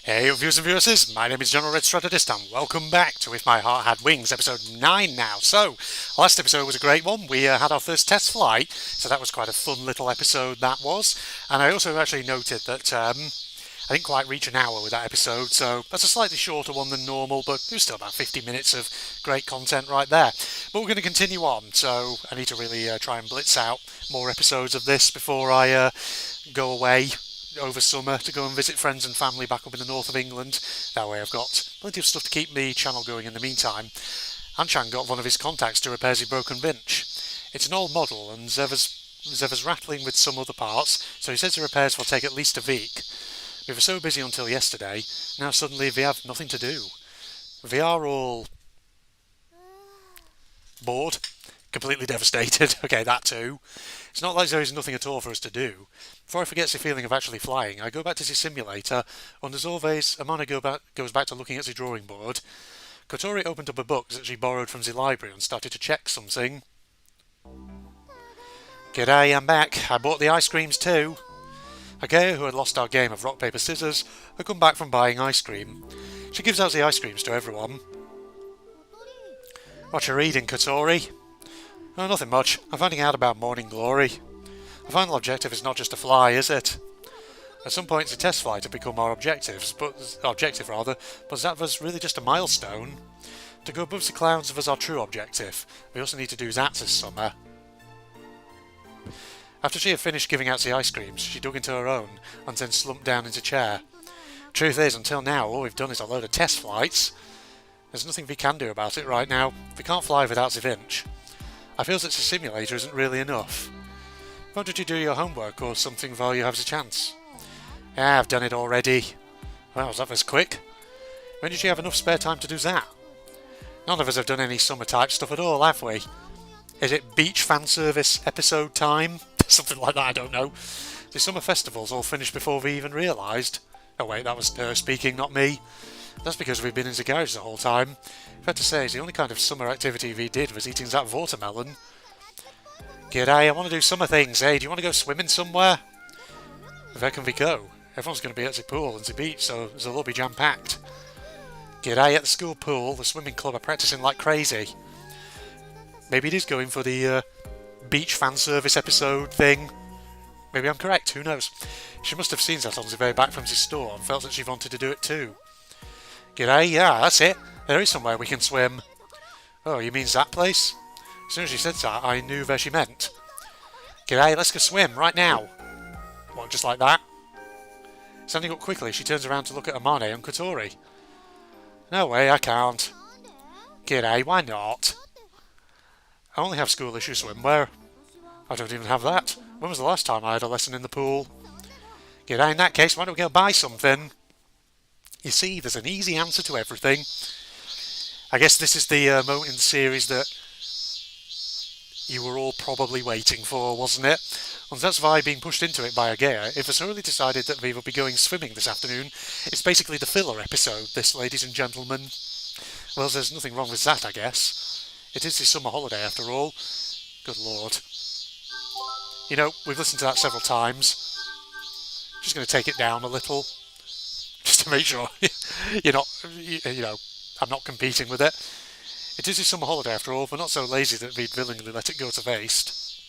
Hey viewers and viewers, my name is General Red Strategist and welcome back to If My Heart Had Wings, episode 9 now. So, last episode was a great one. We had our first test flight, so that was quite a fun little episode that was. And I also actually noted that I didn't quite reach an hour with that episode, so that's a slightly shorter one than normal, but it was still about 50 minutes of great content right there. But we're going to continue on, so I need to really try and blitz out more episodes of this before I go away over summer to go and visit friends and family back up in the north of England. That way I've got plenty of stuff to keep the channel going in the meantime. Anshan got one of his contacts to repair his broken vinch. It's an old model and Zeva's rattling with some other parts, so he says the repairs will take at least a week. We were so busy until yesterday, now suddenly we have nothing to do. We are all bored, completely devastated. Okay, that too. It's not like there is nothing at all for us to do. Before I forget the feeling of actually flying, I go back to the simulator, and as always, Amana goes back to looking at the drawing board. Kotori opened up a book that she borrowed from the library and started to check something. G'day, I'm back. I bought the ice creams too. Agea, who had lost our game of rock, paper, scissors, had come back from buying ice cream. She gives out the ice creams to everyone. What you reading, Kotori? Oh, nothing much. I'm finding out about Morning Glory. The final objective is not just to fly, is it? At some point, the test flight had become our objective, but that was really just a milestone. To go above the clouds was our true objective. We also need to do that this summer. After she had finished giving out the ice creams, she dug into her own and then slumped down into a chair. Truth is, until now, all we've done is a load of test flights. There's nothing we can do about it right now. We can't fly without the vinch. I feel that the simulator isn't really enough. Why don't you do your homework or something while you have the chance? Yeah, I've done it already. Well, that was quick. When did you have enough spare time to do that? None of us have done any summer type stuff at all, have we? Is it beach fan service episode time? Something like that, I don't know. The summer festivals all finished before we even realised. Oh wait, that was her speaking, not me. That's because we've been in the garage the whole time. Fair to say, the only kind of summer activity we did was eating that watermelon. G'day, I want to do summer things, eh? Do you want to go swimming somewhere? Where can we go? Everyone's going to be at the pool and the beach, so they'll all be jam-packed. G'day, at the school pool, the swimming club are practising like crazy. Maybe it is going for the beach fan service episode thing. Maybe I'm correct, who knows? She must have seen that on the way back from the store and felt that she wanted to do it too. G'day, yeah, that's it. There is somewhere we can swim. Oh, you mean that place? As soon as she said that, I knew where she meant. G'day, let's go swim, right now. What, just like that? Standing up quickly, she turns around to look at Amane and Kotori. No way, I can't. G'day, why not? I only have school issue swimwear. I don't even have that. When was the last time I had a lesson in the pool? G'day, in that case, why don't we go buy something? You see, there's an easy answer to everything. I guess this is the moment in the series that you were all probably waiting for, wasn't it? And that's why being pushed into it by Agea, if it's already decided that we will be going swimming this afternoon, it's basically the filler episode, this, ladies and gentlemen. Well, there's nothing wrong with that, I guess. It is the summer holiday, after all. Good lord. You know, we've listened to that several times. Just going to take it down a little. Just to make sure you're not, you know, I'm not competing with it. It is a summer holiday after all, we're not so lazy that we'd willingly let it go to waste.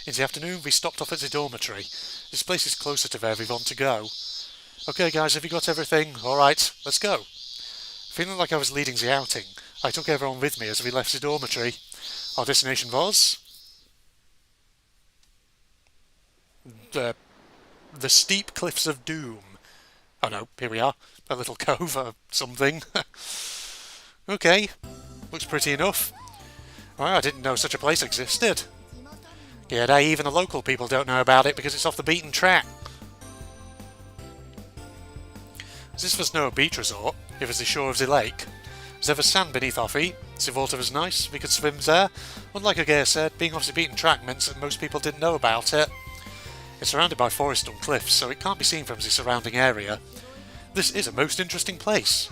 In the afternoon we stopped off at the dormitory. This place is closer to where we want to go. Okay guys, have you got everything? Alright, let's go. Feeling like I was leading the outing, I took everyone with me as we left the dormitory. Our destination was the steep cliffs of doom. Oh no, here we are. A little cove or something. Okay, looks pretty enough. Well, I didn't know such a place existed. G'day, even the local people don't know about it because it's off the beaten track. This was no beach resort, it was the shore of the lake. There was sand beneath our feet, the water was nice, we could swim there. Unlike Agea said, being off the beaten track meant that most people didn't know about it. It's surrounded by forest and cliffs, so it can't be seen from the surrounding area. This is a most interesting place.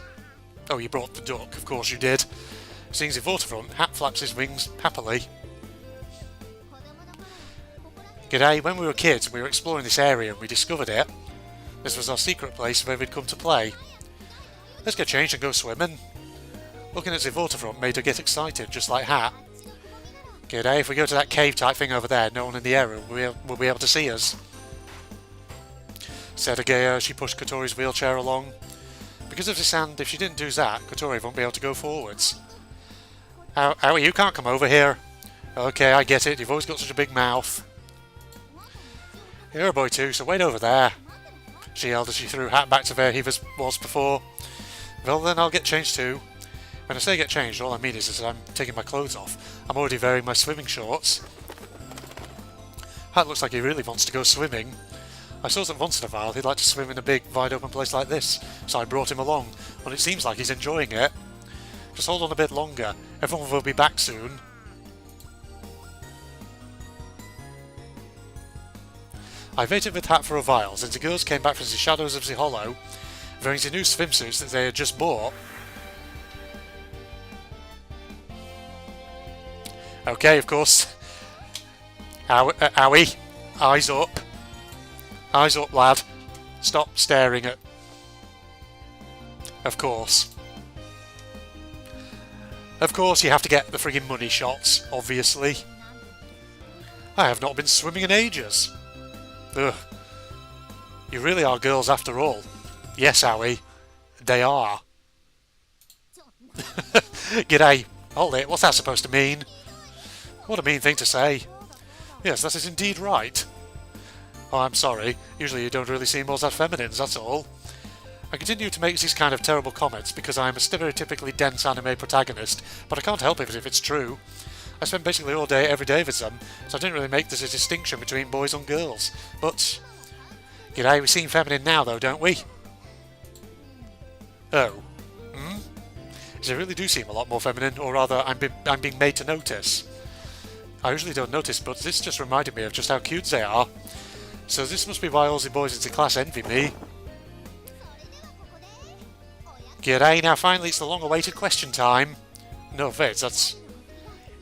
Oh, you brought the duck, of course you did. Seeing the waterfront, Hat flaps his wings happily. G'day, when we were kids we were exploring this area and we discovered it. This was our secret place where we'd come to play. Let's get changed and go swimming. Looking at the waterfront made her get excited, just like Hat. G'day, if we go to that cave type thing over there, no one in the area will be able to see us. Said Agaya as she pushed Kotori's wheelchair along. Because of the sand, if she didn't do that, Kotori won't be able to go forwards. Owie, you can't come over here. Okay, I get it, you've always got such a big mouth. You're a boy too, so wait over there. She yelled as she threw Hat back to where he was before. Well then, I'll get changed too. When I say get changed, all I mean is I'm taking my clothes off. I'm already wearing my swimming shorts. Hat looks like he really wants to go swimming. I saw that once in a while he'd like to swim in a big, wide open place like this, so I brought him along, and it seems like he's enjoying it. Just hold on a bit longer, everyone will be back soon. I waited with Hat for a while, since the girls came back from the shadows of the hollow, wearing the new swimsuits that they had just bought. Okay, of course. Owie, eyes up. Eyes up, lad. Stop staring at... Of course. Of course you have to get the friggin' money shots, obviously. I have not been swimming in ages. Ugh. You really are girls after all. Yes, Owie. They are. G'day. Hold it, what's that supposed to mean? What a mean thing to say. Yes, that is indeed right. Oh, I'm sorry. Usually you don't really seem all that feminine, that's all. I continue to make these kind of terrible comments because I am a stereotypically dense anime protagonist, but I can't help it if it's true. I spend basically all day every day with them, so I didn't really make this a distinction between boys and girls. But, g'day, we seem feminine now though, don't we? Oh. Hmm? They really do seem a lot more feminine, or rather, I'm being made to notice. I usually don't notice, but this just reminded me of just how cute they are. So this must be why all the boys in the class envy me. G'day, now finally it's the long-awaited question time. No, wait, that's...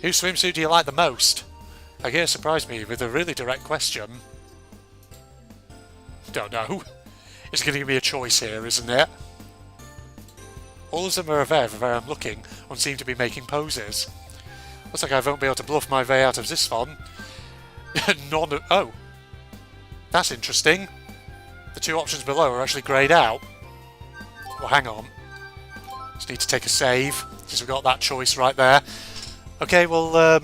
Whose swimsuit do you like the most? Agaya surprised me with a really direct question. Don't know. It's going to give me a choice here, isn't it? All of them are aware of where I'm looking and seem to be making poses. Looks like I won't be able to bluff my way out of this one. Oh. That's interesting. The two options below are actually greyed out. Well, hang on. Just need to take a save, since we've got that choice right there. Okay, well,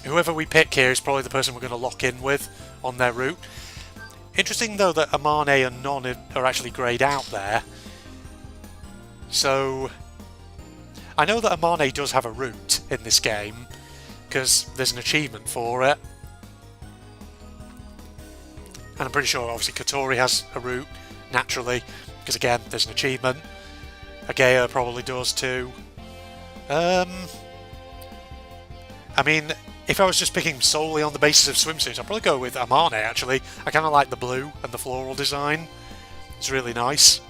whoever we pick here is probably the person we're going to lock in with on their route. Interesting, though, that Amane and Non are actually greyed out there. So, I know that Amane does have a route in this game, because there's an achievement for it. And I'm pretty sure, obviously, Kotori has a route, naturally, because, again, there's an achievement. Agaya probably does, too. I mean, if I was just picking solely on the basis of swimsuits, I'd probably go with Amane, actually. I kind of like the blue and the floral design. It's really nice.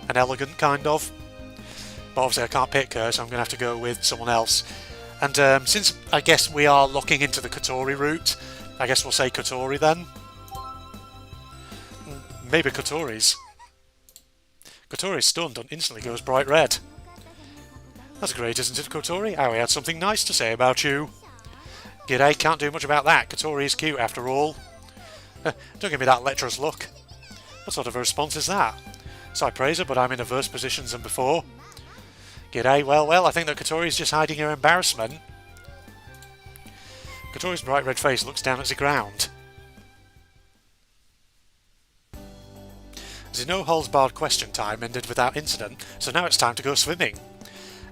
And elegant, kind of. But obviously I can't pick her, so I'm going to have to go with someone else. And since I guess we are looking into the Kotori route, I guess we'll say Kotori then. Maybe Kotori's. Kotori's stunned and instantly goes bright red. That's great, isn't it, Kotori? Owie had something nice to say about you. G'day, can't do much about that. Kotori is cute, after all. Don't give me that lecherous look. What sort of a response is that? So I praise her, but I'm in a worse position than before. G'day, well, I think that Kotori's just hiding her embarrassment. Kotori's bright red face looks down at the ground. The no-holds-barred question time ended without incident, so now it's time to go swimming.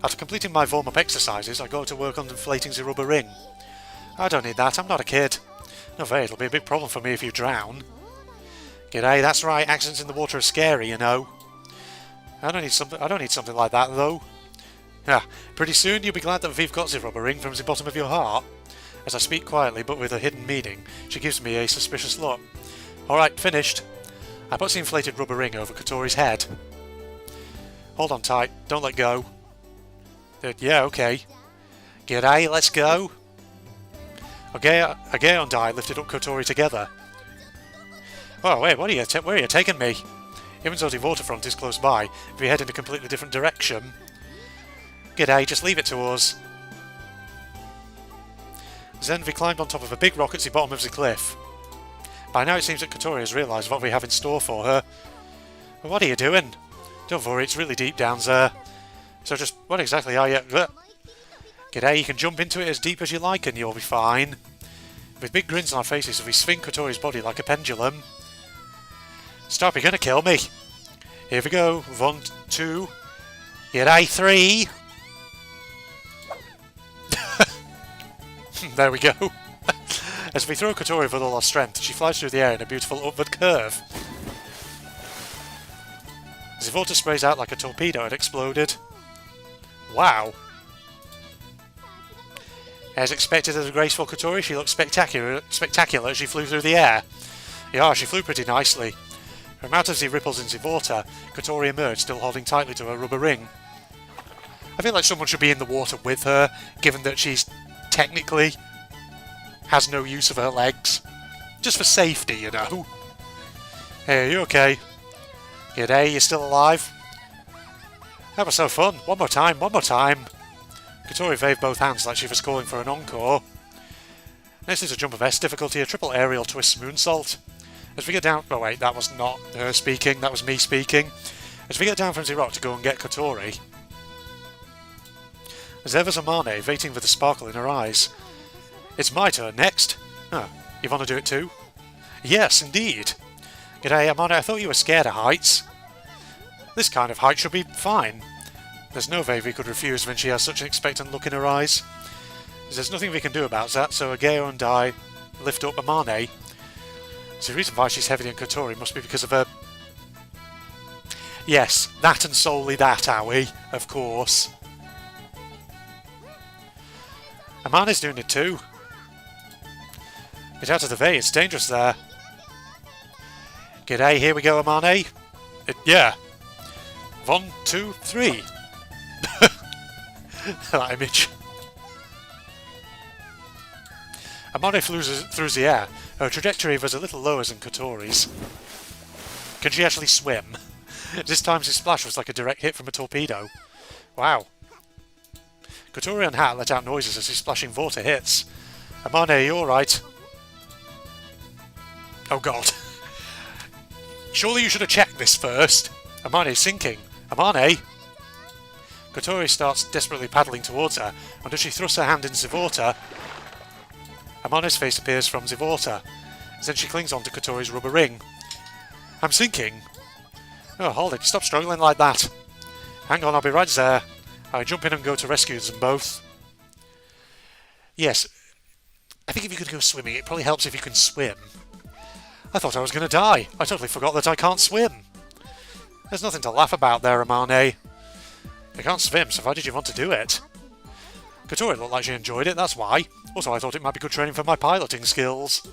After completing my warm-up exercises, I go to work on inflating the rubber ring. I don't need that, I'm not a kid. No way, it'll be a big problem for me if you drown. G'day, that's right, accidents in the water are scary, you know. I don't need something like that, though. Yeah, pretty soon you'll be glad that we've got the rubber ring from the bottom of your heart. As I speak quietly, but with a hidden meaning, she gives me a suspicious look. Alright, finished. I put the inflated rubber ring over Kotori's head. Hold on tight, don't let go. Yeah, okay. G'day, let's go. Agaya and I lifted up Kotori together. Oh wait, where are you taking me? Even though the waterfront is close by, if we head in a completely different direction... G'day, just leave it to us. Zenvi climbed on top of a big rock at the bottom of the cliff. By now it seems that Kotori has realised what we have in store for her. But what are you doing? Don't worry, it's really deep down there. So just, what exactly are you... G'day, you can jump into it as deep as you like and you'll be fine. With big grins on our faces, we swing Kotori's body like a pendulum. Stop, you're gonna kill me. Here we go. 1, 2. G'day, 3. There we go. As we throw Kotori with all our strength, she flies through the air in a beautiful upward curve. Zivota sprays out like a torpedo had exploded. Wow. As expected as a graceful Kotori, she looked spectacular as she flew through the air. Yeah, she flew pretty nicely. From out of the ripples in the water, Kotori emerged, still holding tightly to her rubber ring. I feel like someone should be in the water with her, given that she's technically has no use of her legs. Just for safety, you know. Hey, are you okay? G'day, you still alive? That was so fun. One more time, one more time. Kotori waved both hands like she was calling for an encore. Next is a jump of S difficulty, a triple aerial twist moonsault. As we get down... Oh wait, that was not her speaking, that was me speaking. As we get down from the rock to go and get Kotori, as there was Amane waiting with a sparkle in her eyes. It's my turn next. Oh, you want to do it too? Yes, indeed. G'day, Amane, I thought you were scared of heights. This kind of height should be fine. There's no way we could refuse when she has such an expectant look in her eyes. There's nothing we can do about that, so Ageo and I lift up Amane. The reason why she's heavier than Kotori must be because of her... Yes, that and solely that, Owie, of course. Amane's doing it too. Get out of the way, it's dangerous there. G'day, here we go, Amane. Yeah. 1, 2, 3. That image. Amane flew through the air. Her trajectory was a little lower than Kotori's. Can she actually swim? This time his splash was like a direct hit from a torpedo. Wow. Kotori and Hat let out noises as his splashing water hits. Amane, are you alright? Oh god. Surely you should have checked this first. Amane's sinking. Amane! Kotori starts desperately paddling towards her, and as she thrusts her hand into the water, Amane's face appears from the water. Then she clings onto Kotori's rubber ring. I'm sinking. Oh, hold it. Stop struggling like that. Hang on, I'll be right there. I jump in and go to rescue them both. Yes, I think if you could go swimming, it probably helps if you can swim. I thought I was going to die. I totally forgot that I can't swim. There's nothing to laugh about there, Amane. You can't swim, so why did you want to do it? Kotori looked like she enjoyed it, that's why. Also, I thought it might be good training for my piloting skills.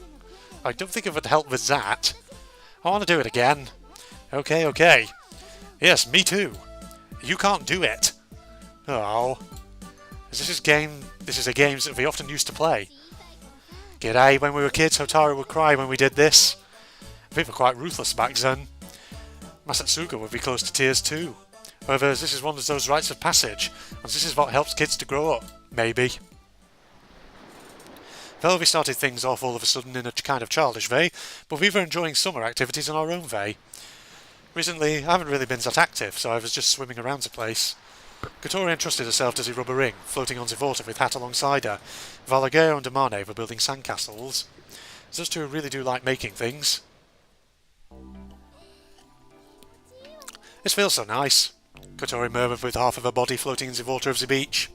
I don't think it would help with that. I want to do it again. Okay, okay. Yes, me too. You can't do it. Oh. This is a game that we often used to play. G'day, when we were kids, Hotaru would cry when we did this. We were quite ruthless back then. Masatsuga would be close to tears too. However, this is one of those rites of passage, and this is what helps kids to grow up. Maybe. Well, we started things off all of a sudden in a kind of childish way, but we were enjoying summer activities in our own way. Recently, I haven't really been that active, so I was just swimming around the place. Kotori entrusted herself to the rubber ring, floating on the water with Hat alongside her, while Ageo and Amane were building sandcastles. Those two really do like making things. This feels so nice, Kotori murmured with half of her body floating in the water of the beach.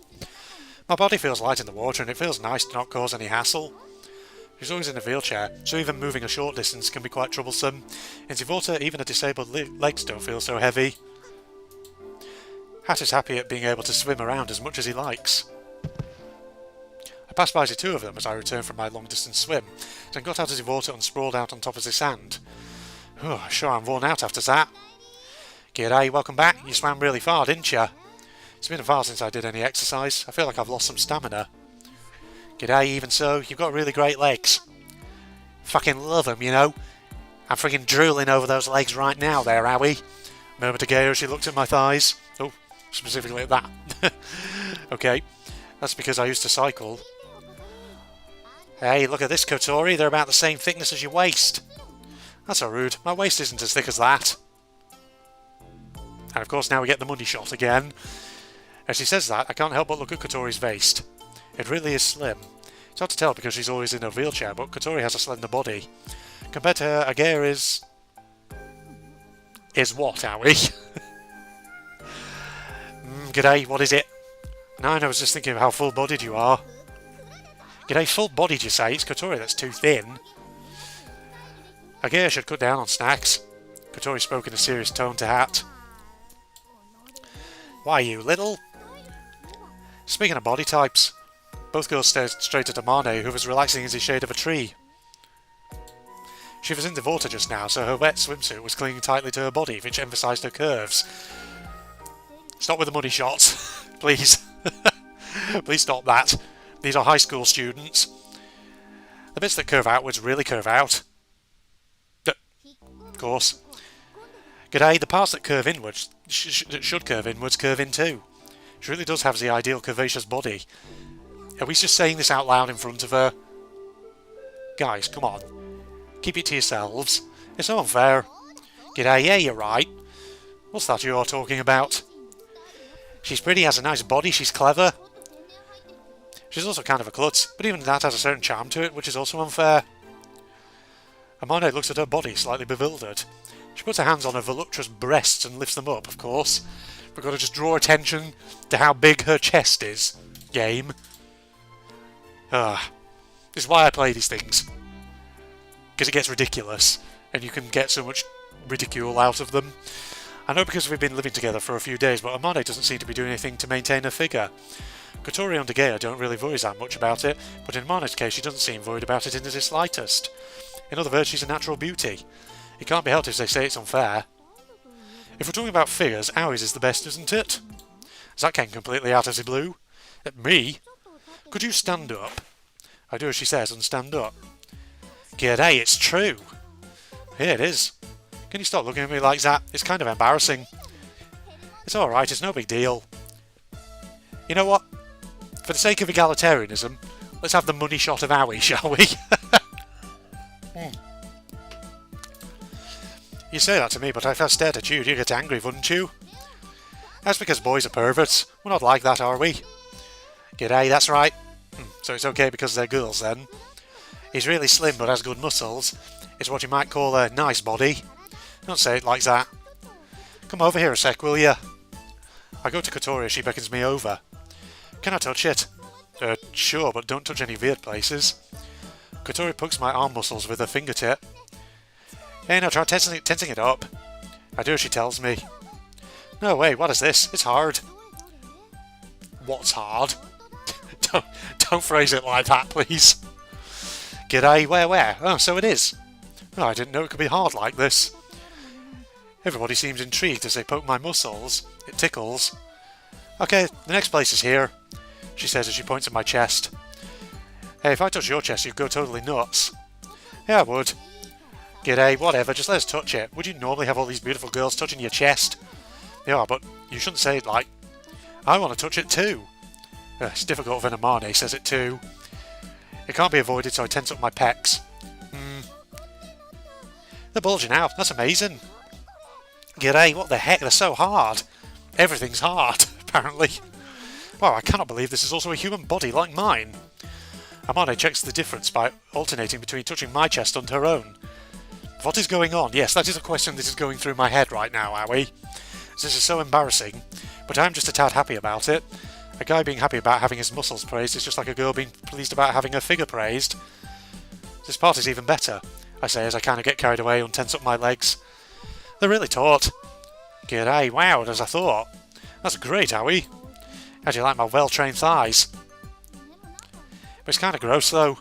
My body feels light in the water and it feels nice to not cause any hassle. She's always in a wheelchair, so even moving a short distance can be quite troublesome. In the water, even a disabled legs don't feel so heavy. Hat is happy at being able to swim around as much as he likes. I passed by the two of them as I returned from my long-distance swim, then got out of the water and sprawled out on top of the sand. Oh, sure I'm worn out after that. G'day, welcome back. You swam really far, didn't you? It's been a while since I did any exercise. I feel like I've lost some stamina. G'day, even so, you've got really great legs. Fucking love them, you know. I'm friggin' drooling over those legs right now there, Owie, murmured Ageo as she looked at my thighs. Oh, specifically at that. Okay, that's because I used to cycle. Hey, look at this, Kotori, they're about the same thickness as your waist. That's so rude, my waist isn't as thick as that. And of course now we get the money shot again. As she says that, I can't help but look at Kotori's waist. It really is slim. It's hard to tell because she's always in a wheelchair, but Kotori has a slender body. Compared to her, Ageo is... Is what, Owie? G'day, what is it? No, I was just thinking of how full-bodied you are. G'day, full-bodied you say? It's Kotori that's too thin. Ageo should cut down on snacks. Kotori spoke in a serious tone to Hat. Why, you little? Speaking of body types, both girls stared straight at Amane, who was relaxing in the shade of a tree. She was in the water just now, so her wet swimsuit was clinging tightly to her body, which emphasised her curves. Stop with the money shots, please. Please stop that. These are high school students. The bits that curve outwards really curve out. Of course. G'day, the parts that curve inwards, should curve inwards, curve in too. She really does have the ideal curvaceous body. Are we just saying this out loud in front of her? Guys, come on. Keep it to yourselves. It's so unfair. G'day, yeah, you're right. What's that you're talking about? She's pretty, has a nice body, she's clever. She's also kind of a klutz, but even that has a certain charm to it, which is also unfair. Amane looks at her body, slightly bewildered. She puts her hands on her voluptuous breasts and lifts them up, of course. We've got to just draw attention to how big her chest is. Game. This is why I play these things. Because it gets ridiculous, and you can get so much ridicule out of them. I know because we've been living together for a few days, but Amane doesn't seem to be doing anything to maintain her figure. Kotori and Ageo don't really worry that much about it, but in Amane's case she doesn't seem worried about it in the slightest. In other words, she's a natural beauty. It can't be helped if they say it's unfair. If we're talking about figures, ours is the best, isn't it? That came completely out of the blue. Me? Could you stand up? I do as she says and stand up. G'day, it's true. Here it is. Can you stop looking at me like that? It's kind of embarrassing. It's alright, it's no big deal. You know what? For the sake of egalitarianism, let's have the money shot of Owie, shall we? You say that to me, but if I stared at you, you'd get angry, wouldn't you? That's because boys are perverts. We're not like that, are we? G'day, that's right. So it's okay because they're girls, then. He's really slim but has good muscles. It's what you might call a nice body. Don't say it like that. Come over here a sec, will you? I go to Kotori as she beckons me over. Can I touch it? Sure, but don't touch any weird places. Kotori pokes my arm muscles with her fingertip. Hey, now try tensing it up. I do as she tells me. No way, what is this? It's hard. What's hard? don't phrase it like that, please. G'day, where? Oh, so it is. Oh, I didn't know it could be hard like this. Everybody seems intrigued as they poke my muscles. It tickles. Okay, the next place is here, she says as she points at my chest. Hey, if I touch your chest, you'd go totally nuts. Yeah, I would. G'day, whatever, just let us touch it. Would you normally have all these beautiful girls touching your chest? Yeah, but you shouldn't say it like... I want to touch it too. It's difficult when Amane says it too. It can't be avoided, so I tense up my pecs. They're bulging out, that's amazing. G'day, what the heck, they're so hard. Everything's hard, apparently. Wow, I cannot believe this is also a human body like mine. Amane checks the difference by alternating between touching my chest and her own. What is going on? Yes, that is a question that is going through my head right now, Owie. This is so embarrassing, but I'm just a tad happy about it. A guy being happy about having his muscles praised is just like a girl being pleased about having her figure praised. This part is even better, I say as I kind of get carried away and tense up my legs. They're really taut. G'day, wow, as I thought. That's great, Owie. How do you like my well-trained thighs? But it's kind of gross, though.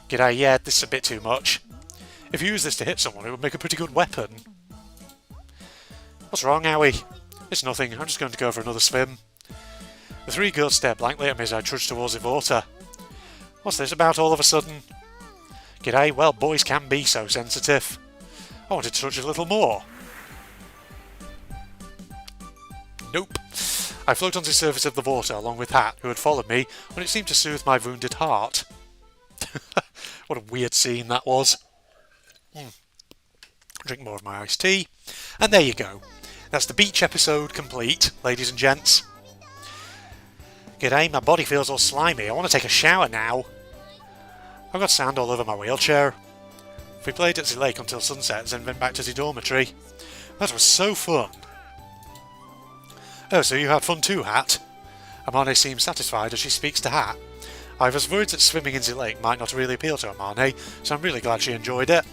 G'day, yeah, this is a bit too much. If you use this to hit someone, it would make a pretty good weapon. What's wrong, Owie? It's nothing, I'm just going to go for another swim. The three girls stare blankly at me as I trudge towards the water. What's this about all of a sudden? G'day, well, boys can be so sensitive. I wanted to touch a little more. Nope. I float on the surface of the water along with Hat, who had followed me when it seemed to soothe my wounded heart. What a weird scene that was. Drink more of my iced tea. And there you go. That's the beach episode complete, ladies and gents. G'day, my body feels all slimy. I want to take a shower now. I've got sand all over my wheelchair. We played at the lake until sunset and then went back to the dormitory. That was so fun. Oh, so you had fun too, Hat? Amane seems satisfied as she speaks to Hat. I was worried that swimming in the lake might not really appeal to Amane, so I'm really glad she enjoyed it.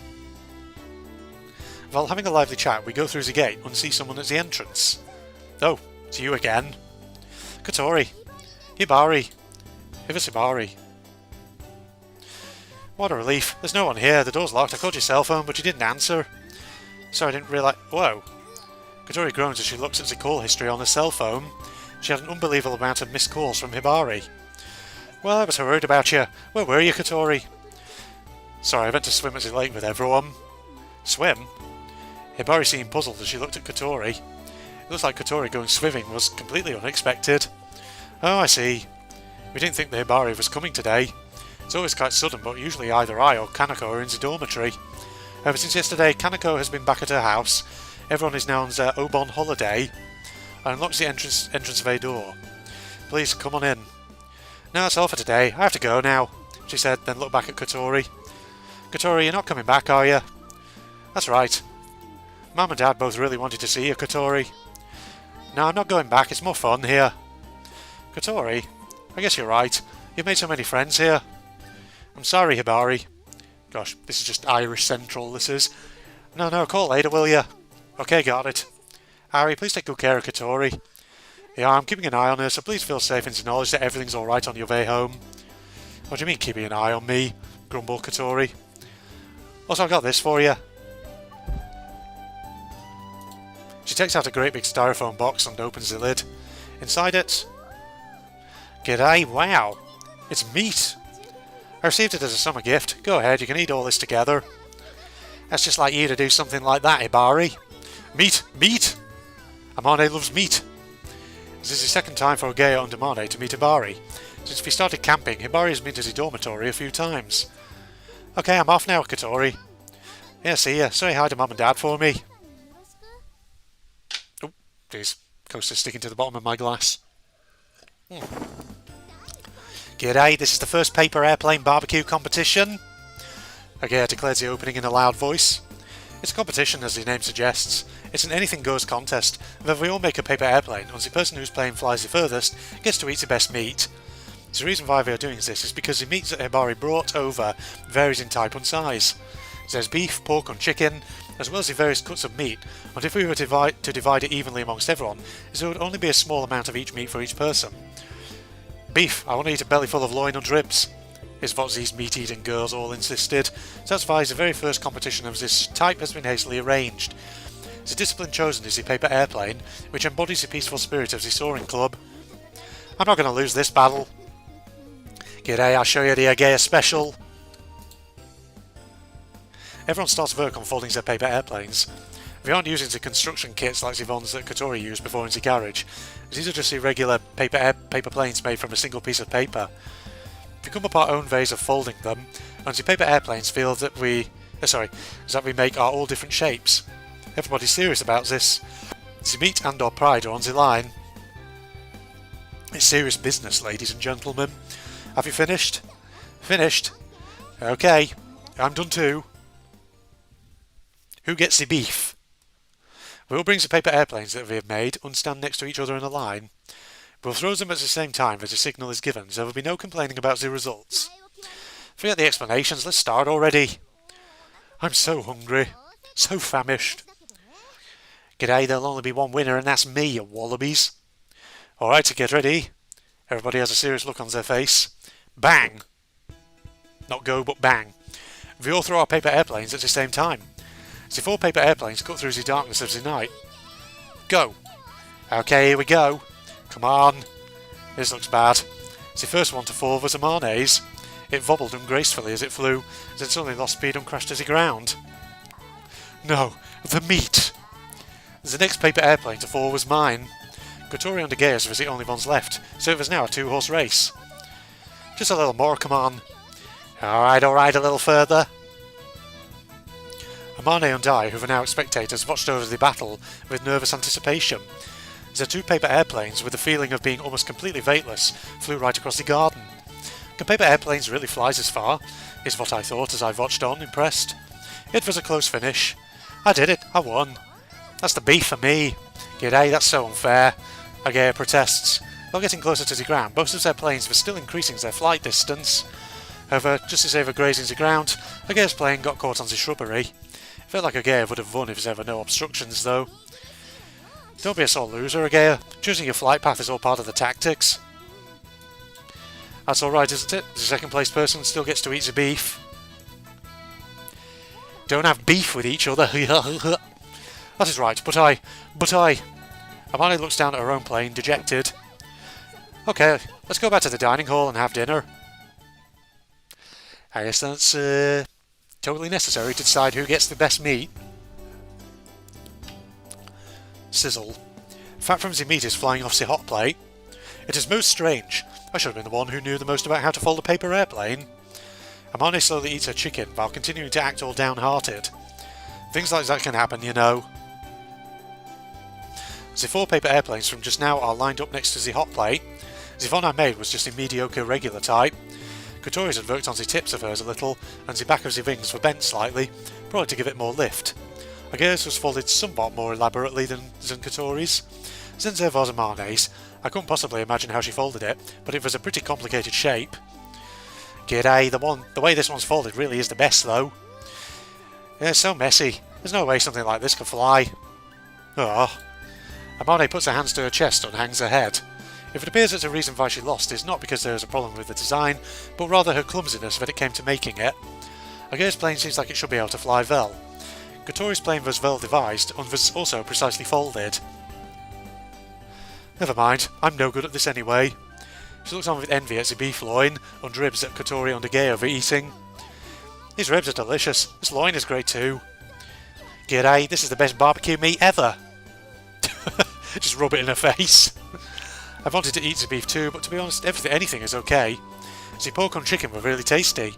While having a lively chat, we go through the gate and see someone at the entrance. Oh, it's you again. Kotori. Hibari. Hibari. What a relief. There's no one here. The door's locked. I called your cell phone, but you didn't answer. Sorry, I didn't realise... Whoa. Kotori groans as she looks at the call history on her cell phone. She had an unbelievable amount of missed calls from Hibari. Well, I was worried about you. Where were you, Kotori? Sorry, I went to swim at the lake with everyone. Swim? Hibari seemed puzzled as she looked at Kotori. It looks like Kotori going swimming was completely unexpected. Oh, I see. We didn't think the Hibari was coming today. It's always quite sudden, but usually either I or Kanako are in the dormitory. Ever since yesterday, Kanako has been back at her house. Everyone is now on their Obon holiday. I unlocked the entranceway door. Please, come on in. No, that's all for today. I have to go now, she said, then looked back at Kotori. Kotori, you're not coming back, are you? That's right. Mum and Dad both really wanted to see you, Kotori. No, I'm not going back. It's more fun here. Kotori, I guess you're right. You've made so many friends here. I'm sorry, Hibari. Gosh, this is just Irish Central, this is. No, call later, will you? Okay, got it. Harry, please take good care of Kotori. Yeah, I'm keeping an eye on her, so please feel safe in the knowledge that everything's alright on your way home. What do you mean, keeping an eye on me? Grumbled Kotori. Also, I've got this for you. She takes out a great big styrofoam box and opens the lid. Inside it... G'day, wow! It's meat! I received it as a summer gift. Go ahead, you can eat all this together. That's just like you to do something like that, Hibari. Meat! Amane loves meat. This is the second time for Ogea and Amane to meet Hibari. Since we started camping, Hibari has been to the dormitory a few times. Okay, I'm off now, Kotori. Yeah, see ya. Say hi to Mum and Dad for me. Oh, jeez. Coaster's sticking to the bottom of my glass. G'day, this is the first paper airplane barbecue competition. Ogea declares the opening in a loud voice. It's a competition, as the name suggests. It's an anything-goes contest, where we all make a paper airplane, and the person whose plane flies the furthest gets to eat the best meat. The reason why we are doing this is because the meat that Hibari brought over varies in type and size. There's beef, pork and chicken, as well as the various cuts of meat, and if we were to divide it evenly amongst everyone, there would only be a small amount of each meat for each person. Beef, I want to eat a belly full of loin and ribs, is what these meat-eating girls all insisted, so that's why the very first competition of this type has been hastily arranged. The discipline chosen is the paper airplane, which embodies the peaceful spirit of the soaring club. I'm not going to lose this battle. G'day, I'll show you the Ogea special. Everyone starts work on folding their paper airplanes. We aren't using the construction kits like the ones that Kotori used before in the garage. These are just the regular paper planes made from a single piece of paper. We come up our own ways of folding them, and the paper airplanes feel that we make are all different shapes. Everybody's serious about this. The meat and or pride are on the line. It's serious business, ladies and gentlemen. Have you finished? Finished? Okay, I'm done too. Who gets the beef? We'll bring the paper airplanes that we have made and stand next to each other in a line. We'll throw them at the same time as the signal is given, so there will be no complaining about the results. Forget the explanations, let's start already. I'm so hungry, so famished. G'day, there'll only be one winner and that's me, you wallabies. Alright, so get ready. Everybody has a serious look on their face. Bang! Not go, but bang. We all throw our paper airplanes at the same time. The 4 paper airplanes cut through the darkness of the night. Go! Okay, here we go. Come on. This looks bad. The first one to fall was Amane's. It wobbled ungracefully as it flew, then suddenly lost speed and crashed to the ground. No, the meat! The next paper airplane to fall was mine. Kotori and Ageas was the only ones left, so it was now a two-horse race. Just a little more, come on. Alright, a little further. Amane and I, who were now spectators, watched over the battle with nervous anticipation. The two paper airplanes, with the feeling of being almost completely weightless, flew right across the garden. Can paper airplanes really fly this far? Is what I thought as I watched on, impressed. It was a close finish. I did it, I won. That's the beef for me. G'day, that's so unfair. Agea protests. While getting closer to the ground, both of their planes were still increasing their flight distance. However, just as they were grazing the ground, Agea's plane got caught on the shrubbery. It felt like Agea would have won if there were no obstructions, though. Don't be a sore loser, Agea. Choosing your flight path is all part of the tactics. That's alright, isn't it? The second place person still gets to eat the beef. Don't have beef with each other. That is right, but I... Amane looks down at her own plane, dejected. Okay, let's go back to the dining hall and have dinner. I guess that's totally necessary to decide who gets the best meat. Sizzle. Fat from the meat is flying off the hot plate. It is most strange. I should have been the one who knew the most about how to fold a paper airplane. Amane slowly eats her chicken while continuing to act all downhearted. Things like that can happen, you know. The four paper airplanes from just now are lined up next to the hot plate. The one I made was just a mediocre regular type. Kotori's had worked on the tips of hers a little, and the back of the wings were bent slightly, probably to give it more lift. Agea's was folded somewhat more elaborately than Kotori's. Since there was Amane's, I couldn't possibly imagine how she folded it, but it was a pretty complicated shape. G'day, the way this one's folded really is the best though. Yeah, it's so messy. There's no way something like this could fly. Oh. Amane puts her hands to her chest and hangs her head. If it appears that the reason why she lost is not because there is a problem with the design, but rather her clumsiness when it came to making it. Agea's plane seems like it should be able to fly well. Kotori's plane was well devised and was also precisely folded. Never mind, I'm no good at this anyway. She looks on with envy at the beef loin and ribs that Kotori and Agea are eating. These ribs are delicious, this loin is great too. G'day, this is the best barbecue meat ever! Just rub it in her face. I wanted to eat the beef too, but to be honest, anything is okay. The pork and chicken were really tasty.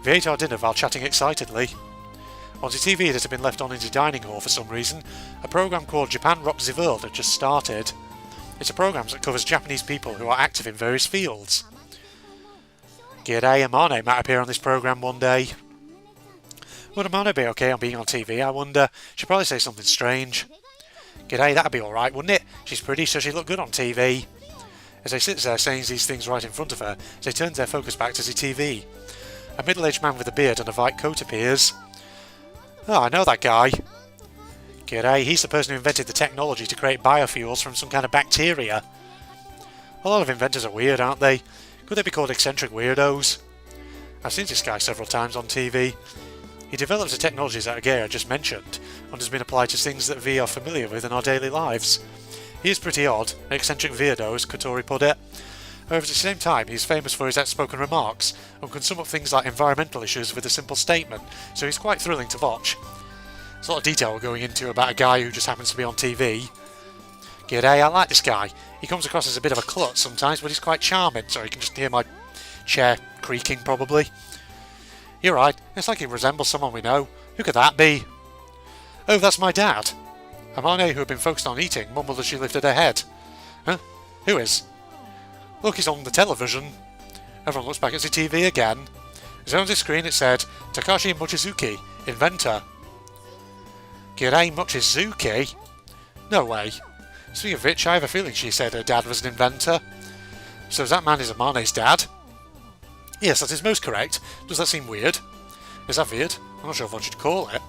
We ate our dinner while chatting excitedly. On the TV that had been left on in the dining hall for some reason, a program called Japan Rocks the World had just started. It's a program that covers Japanese people who are active in various fields. G'day, Amane might appear on this program one day. Would Amane be okay on being on TV, I wonder? She'd probably say something strange. G'day, that'd be alright, wouldn't it? She's pretty, so she'd look good on TV. As they sit there saying these things right in front of her, they turn their focus back to the TV. A middle-aged man with a beard and a white coat appears. Oh, I know that guy. G'day, he's the person who invented the technology to create biofuels from some kind of bacteria. A lot of inventors are weird, aren't they? Could they be called eccentric weirdos? I've seen this guy several times on TV. He develops the technologies that Agea just mentioned, and has been applied to things that we are familiar with in our daily lives. He is pretty odd, an eccentric weirdo, as Kotori put it. However, at the same time, he is famous for his outspoken remarks, and can sum up things like environmental issues with a simple statement, so he's quite thrilling to watch. There's a lot of detail we're going into about a guy who just happens to be on TV. G'day, I like this guy. He comes across as a bit of a klutz sometimes, but he's quite charming, so you can just hear my chair creaking probably. You're right, it's like he resembles someone we know. Who could that be? Oh, that's my dad. Amane, who had been focused on eating, mumbled as she lifted her head. Huh? Who is? Look, he's on the television. Everyone looks back at the TV again. As on the screen it said, Takashi Mochizuki, inventor. G'day, Mochizuki? No way. Speaking of which, I have a feeling she said her dad was an inventor. So that man is Amane's dad? Yes, that is most correct. Does that seem weird? Is that weird? I'm not sure what you'd call it.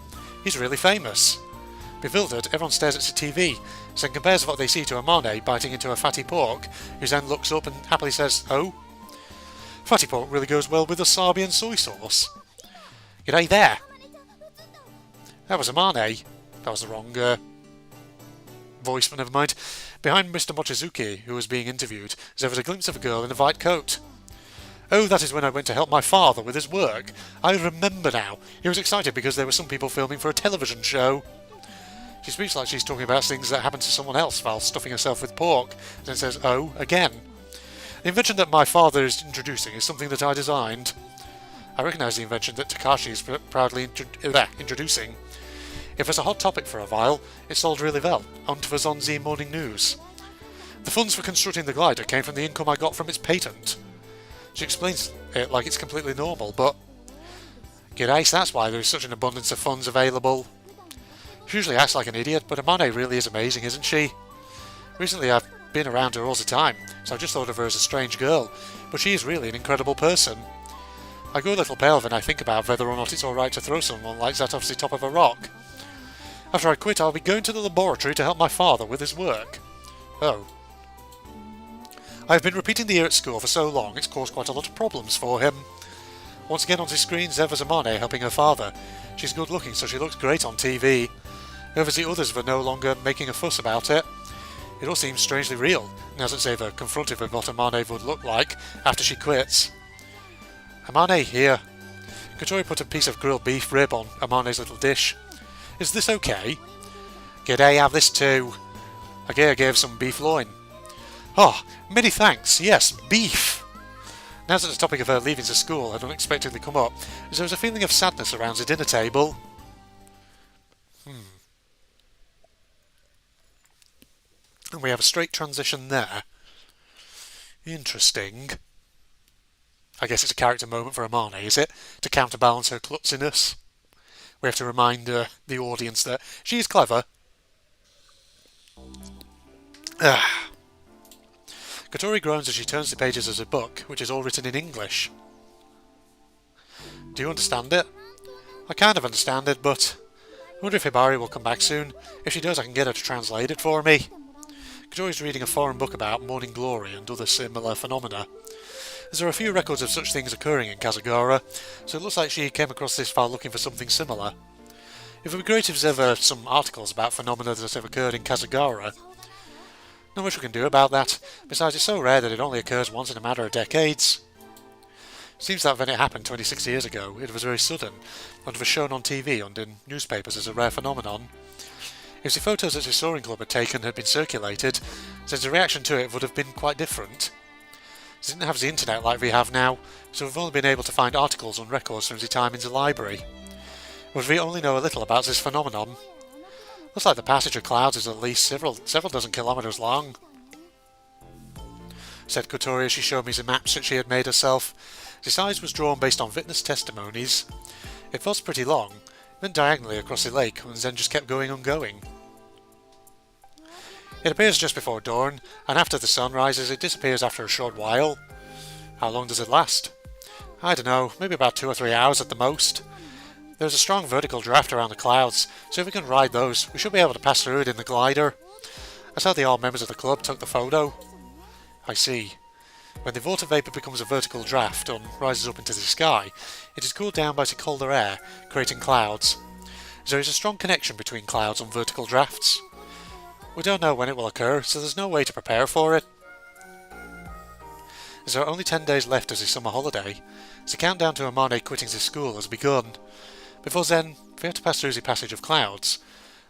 He's really famous. Bewildered, everyone stares at the TV, then compares what they see to Amane biting into a fatty pork, who then looks up and happily says, oh? Fatty pork really goes well with wasabi and soy sauce. G'day there! That was Amane. That was the wrong voice, but never mind. Behind Mr. Mochizuki, who was being interviewed, there was a glimpse of a girl in a white coat. Oh, that is when I went to help my father with his work. I remember now. He was excited because there were some people filming for a television show. She speaks like she's talking about things that happened to someone else while stuffing herself with pork, then says, oh, again. The invention that my father is introducing is something that I designed. I recognise the invention that Takashi is proudly introducing. If it's a hot topic for a while, it sold really well, onto the Zonzi Morning News. The funds for constructing the glider came from the income I got from its patent. She explains it like it's completely normal, but... G'day, that's why there is such an abundance of funds available. She usually acts like an idiot, but Amane really is amazing, isn't she? Recently I've been around her all the time, so I just thought of her as a strange girl, but she is really an incredible person. I go a little pale when I think about whether or not it's alright to throw someone like that off the top of a rock. After I quit, I'll be going to the laboratory to help my father with his work. Oh. I've been repeating the year at school for so long, it's caused quite a lot of problems for him. Once again on the screen, there's Amane helping her father. She's good looking, so she looks great on TV. However, the others were no longer making a fuss about it. It all seems strangely real, now that they've confronted with what Amane would look like after she quits. Amane, here. Kotori put a piece of grilled beef rib on Amane's little dish. Is this okay? G'day, have this too. Agea gave some beef loin. Oh, many thanks, yes, beef! Now that the topic of her leaving the school had unexpectedly come up, there was a feeling of sadness around the dinner table. And we have a straight transition there. Interesting. I guess it's a character moment for Amane, is it? To counterbalance her klutziness. We have to remind the audience that she's clever. Kotori groans as she turns the pages of the book, which is all written in English. Do you understand it? I kind of understand it, but I wonder if Hibari will come back soon. If she does, I can get her to translate it for me. Kotori's reading a foreign book about morning glory and other similar phenomena. There are a few records of such things occurring in Kazagara, so it looks like she came across this file looking for something similar. It would be great if there's ever some articles about phenomena that have occurred in Kazagara. Not much we can do about that, besides it's so rare that it only occurs once in a matter of decades. It seems that when it happened 26 years ago, it was very sudden, and was shown on TV and in newspapers as a rare phenomenon. If the photos that the Soaring Club had taken had been circulated, then the reaction to it would have been quite different. They didn't have the internet like we have now, so we've only been able to find articles and records from the time in the library. But we only know a little about this phenomenon. Looks like the passage of clouds is at least several dozen kilometres long, said Kotori as she showed me the maps that she had made herself. The size was drawn based on witness testimonies. It was pretty long, went diagonally across the lake and then just kept going and going. It appears just before dawn, and after the sun rises it disappears after a short while. How long does it last? I don't know, maybe about 2 or 3 hours at the most. There's a strong vertical draft around the clouds, so if we can ride those, we should be able to pass through it in the glider. That's how the old members of the club took the photo. I see. When the water vapour becomes a vertical draft and rises up into the sky, it is cooled down by the colder air, creating clouds. There is a strong connection between clouds and vertical drafts. We don't know when it will occur, so there's no way to prepare for it. There are only 10 days left as a summer holiday. The countdown to Amane quitting the school has begun. Before then, we have to pass through the passage of clouds.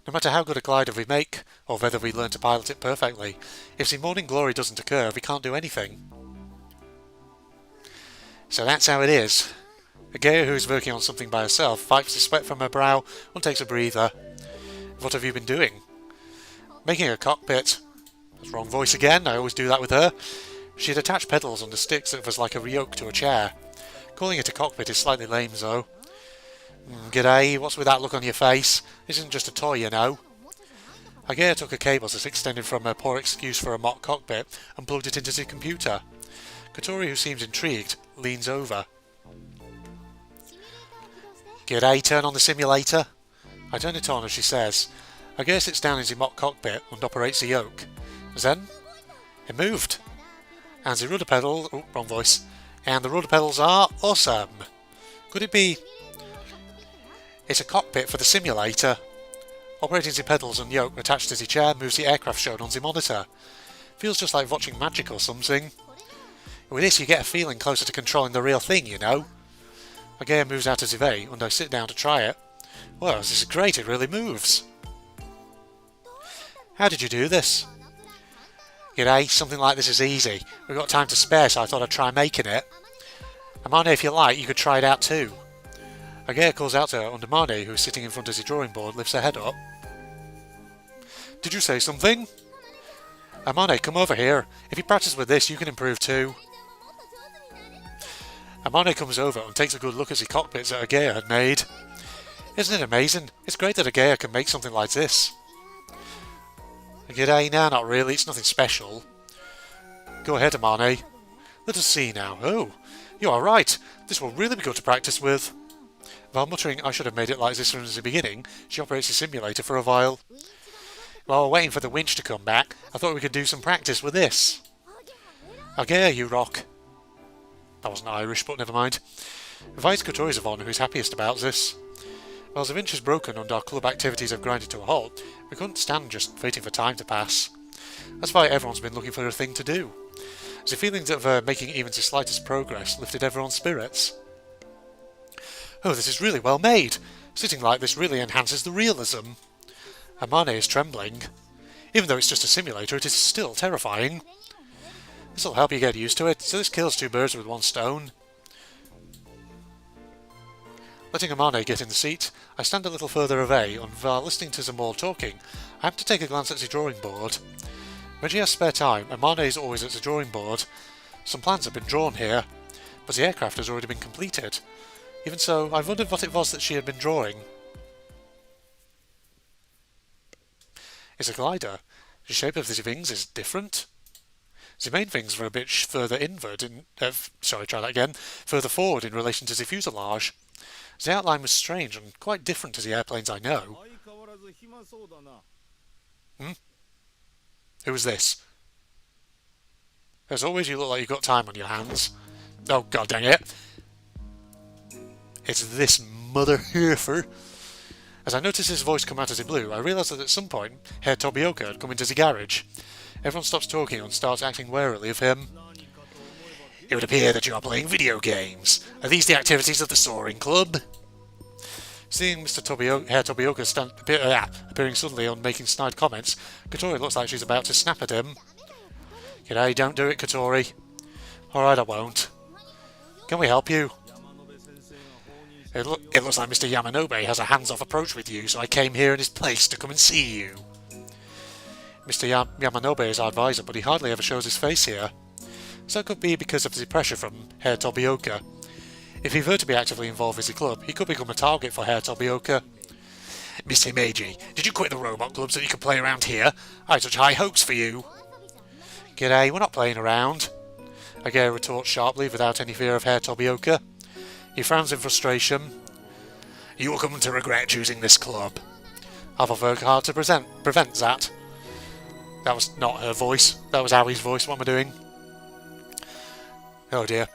No matter how good a glider we make, or whether we learn to pilot it perfectly, if the morning glory doesn't occur, we can't do anything. So that's how it is. Agea, who is working on something by herself, wipes the sweat from her brow and takes a breather. What have you been doing? Making a cockpit. That's wrong voice again, I always do that with her. She had attached pedals on the sticks that was like a yoke to a chair. Calling it a cockpit is slightly lame though. G'day, what's with that look on your face? This isn't just a toy, you know. Agea took a cable that extended from her poor excuse for a mock cockpit and plugged it into the computer. Kotori, who seems intrigued, leans over. G'day, turn on the simulator. I turn it on as she says. Agea sits down in the mock cockpit and operates the yoke. Then, it moved. And the rudder pedals... oh, wrong voice. And the rudder pedals are awesome. Could it be... It's a cockpit for the simulator. Operating the pedals and yoke attached to the chair moves the aircraft shown on the monitor. Feels just like watching magic or something. With this, you get a feeling closer to controlling the real thing, you know. Agea moves out of his way, and I sit down to try it. Well, this is great, it really moves. How did you do this? G'day, something like this is easy. We've got time to spare, so I thought I'd try making it. Amane, if you like, you could try it out too. Agea calls out to her, and Amane, who's sitting in front of the drawing board, lifts her head up. Did you say something? Amane, come over here. If you practice with this, you can improve too. Amane comes over and takes a good look at the cockpits that Agea had made. Isn't it amazing? It's great that Agea can make something like this. G'day, no, not really, it's nothing special. Go ahead, Amane. Let us see now. Oh, you are right. This will really be good to practice with. While muttering, I should have made it like this from the beginning, she operates the simulator for a while. While we're waiting for the winch to come back, I thought we could do some practice with this. Agea, you rock. That wasn't Irish, but never mind. Vice Kotori's Yvonne, who's happiest about this. Well, as the winch is broken and our club activities have grinded to a halt, we couldn't stand just waiting for time to pass. That's why everyone's been looking for a thing to do. The feeling of making even the slightest progress lifted everyone's spirits. Oh, this is really well made. Sitting like this really enhances the realism. Amane is trembling. Even though it's just a simulator, it is still terrifying. This'll help you get used to it, so this kills two birds with one stone. Letting Amane get in the seat, I stand a little further away, and while listening to them all talking, I happen to take a glance at the drawing board. When she has spare time, Amane is always at the drawing board. Some plans have been drawn here, but the aircraft has already been completed. Even so, I wondered what it was that she had been drawing. It's a glider. The shape of the wings is different. The main wings were a bit further further forward in relation to the fuselage. The outline was strange and quite different to the airplanes I know. Who was this? As always, you look like you've got time on your hands. Oh, god dang it. It's this mother heifer. As I noticed his voice come out of the blue, I realised that at some point, Herr Tobioka had come into the garage. Everyone stops talking and starts acting warily of him. It would appear that you are playing video games. Are these the activities of the Soaring Club? Seeing Herr Tobioka appearing suddenly and making snide comments, Kotori looks like she's about to snap at him. G'day, don't do it, Kotori. Alright, I won't. Can we help you? It looks like Mr. Yamanobe has a hands-off approach with you, so I came here in his place to come and see you. Mr. Yamanobe is our advisor, but he hardly ever shows his face here. So it could be because of the pressure from Herr Tobioka. If he were to be actively involved with the club, he could become a target for Herr Tobioka. Mr. Meiji, did you quit the robot club so you could play around here? I had such high hopes for you. G'day, we're not playing around. Agea retorts sharply without any fear of Herr Tobioka. He frowns in frustration. You will come to regret choosing this club. I will work hard to prevent that. That was not her voice. That was Aoi's voice. What am I doing? Oh dear.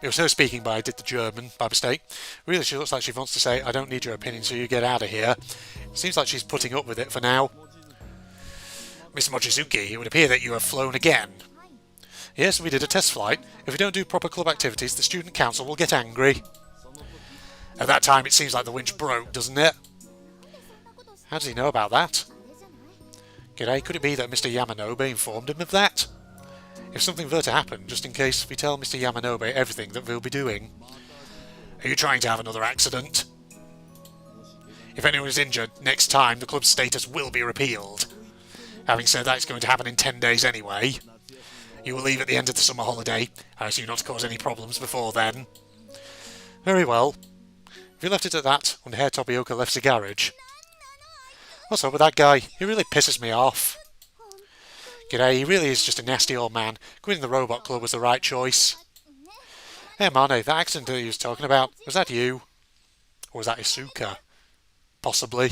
It was her speaking, but I did the German by mistake. Really, she looks like she wants to say, I don't need your opinion, so you get out of here. It seems like she's putting up with it for now. Mr. Mochizuki, it would appear that you have flown again. Yes, we did a test flight. If we don't do proper club activities, the student council will get angry. At that time, it seems like the winch broke, doesn't it? How does he know about that? G'day, could it be that Mr. Yamanobe informed him of that? If something were to happen, just in case we tell Mr. Yamanobe everything that we'll be doing. Are you trying to have another accident? If anyone is injured, next time the club's status will be repealed. Having said that, it's going to happen in 10 days anyway. You will leave at the end of the summer holiday. I assume not to cause any problems before then. Very well. If you left it at that, when Herr Tobioka left the garage. What's up with that guy? He really pisses me off. G'day, he really is just a nasty old man. Quitting the robot club was the right choice. Hey Mane, that accident that he was talking about, was that you? Or was that Isuka? Possibly.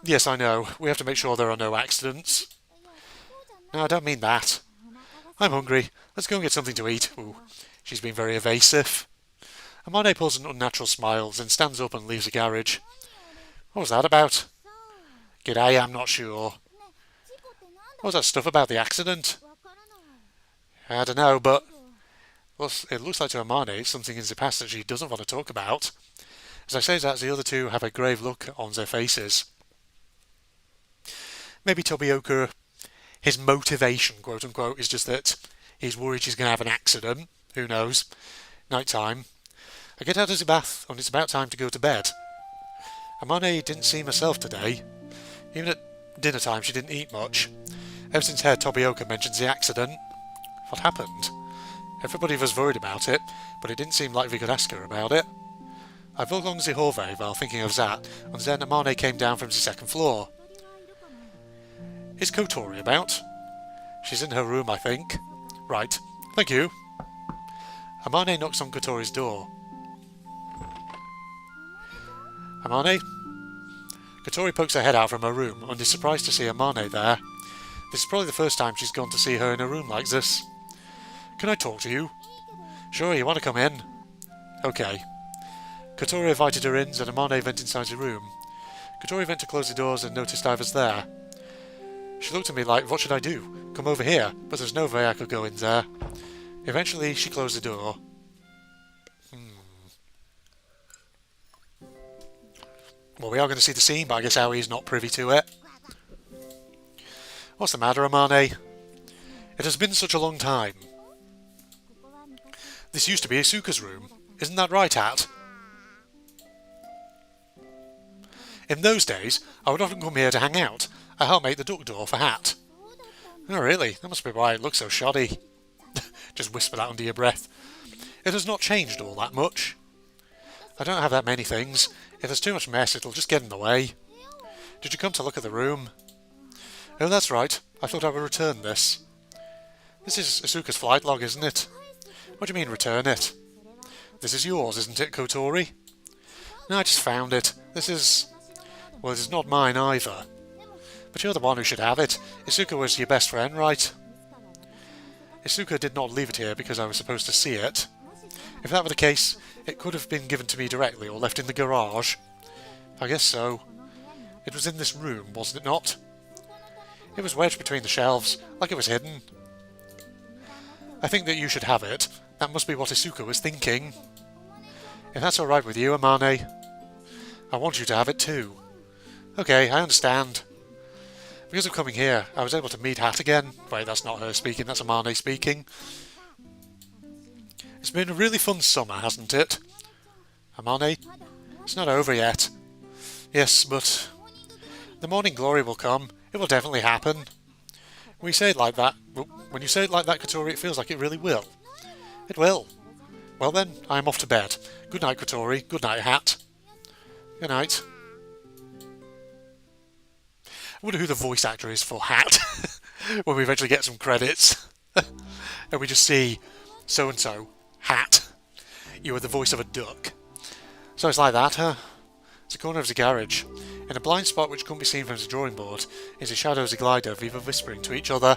Yes, I know. We have to make sure there are no accidents. No, I don't mean that. I'm hungry. Let's go and get something to eat. Ooh, she's been very evasive. Amane pulls an unnatural smile, then stands up and leaves the garage. What was that about? G'day, I'm not sure. What was that stuff about the accident? I don't know, but it looks like to Amane it's something in the past that she doesn't want to talk about. As I say that, the other two have a grave look on their faces. Maybe Tobioka, his motivation, quote unquote, is just that he's worried she's going to have an accident. Who knows? Night time. I get out of the bath, and it's about time to go to bed. Amane didn't seem herself today. Even at dinner time, she didn't eat much. Ever since Herr Tobioka mentions the accident. What happened? Everybody was worried about it, but it didn't seem like we could ask her about it. I walked along the hallway while thinking of that, and then Amane came down from the second floor. Is Kotori about? She's in her room, I think. Right. Thank you. Amane knocks on Kotori's door. Amane? Kotori pokes her head out from her room and is surprised to see Amane there. This is probably the first time she's gone to see her in a room like this. Can I talk to you? Sure, you want to come in? Okay. Kotori invited her in, and Amane went inside the room. Kotori went to close the doors and noticed I was there. She looked at me like, what should I do? Come over here, but there's no way I could go in there. Eventually, she closed the door. Well, we are going to see the scene, but I guess Aoi's not privy to it. What's the matter, Amane? It has been such a long time. This used to be Asuka's room. Isn't that right, Hat? In those days, I would often come here to hang out. I helped make the duck door for Hat. Oh, really? That must be why it looks so shoddy. Just whisper that under your breath. It has not changed all that much. I don't have that many things. If there's too much mess, it'll just get in the way. Did you come to look at the room? Oh, that's right. I thought I would return this. This is Asuka's flight log, isn't it? What do you mean, return it? This is yours, isn't it, Kotori? No, I just found it. This is... well, it is not mine either. But you're the one who should have it. Asuka was your best friend, right? Asuka did not leave it here because I was supposed to see it. If that were the case, it could have been given to me directly or left in the garage. I guess so. It was in this room, wasn't it not? It was wedged between the shelves, like it was hidden. I think that you should have it. That must be what Asuka was thinking. If that's alright with you, Amane, I want you to have it too. Okay, I understand. Because of coming here, I was able to meet Hat again. Wait, that's not her speaking, that's Amane speaking. It's been a really fun summer, hasn't it? Amane? It's not over yet. Yes, but... the morning glory will come. It will definitely happen. When you say it like that, Kotori, it feels like it really will. It will. Well then, I am off to bed. Good night, Kotori. Good night, Hat. Good night. I wonder who the voice actor is for Hat when we eventually get some credits. And we just see so-and-so, Hat. You are the voice of a duck. So it's like that, huh? It's the corner of the garage. In a blind spot which couldn't be seen from the drawing board is the shadow of the glider, Viva whispering to each other.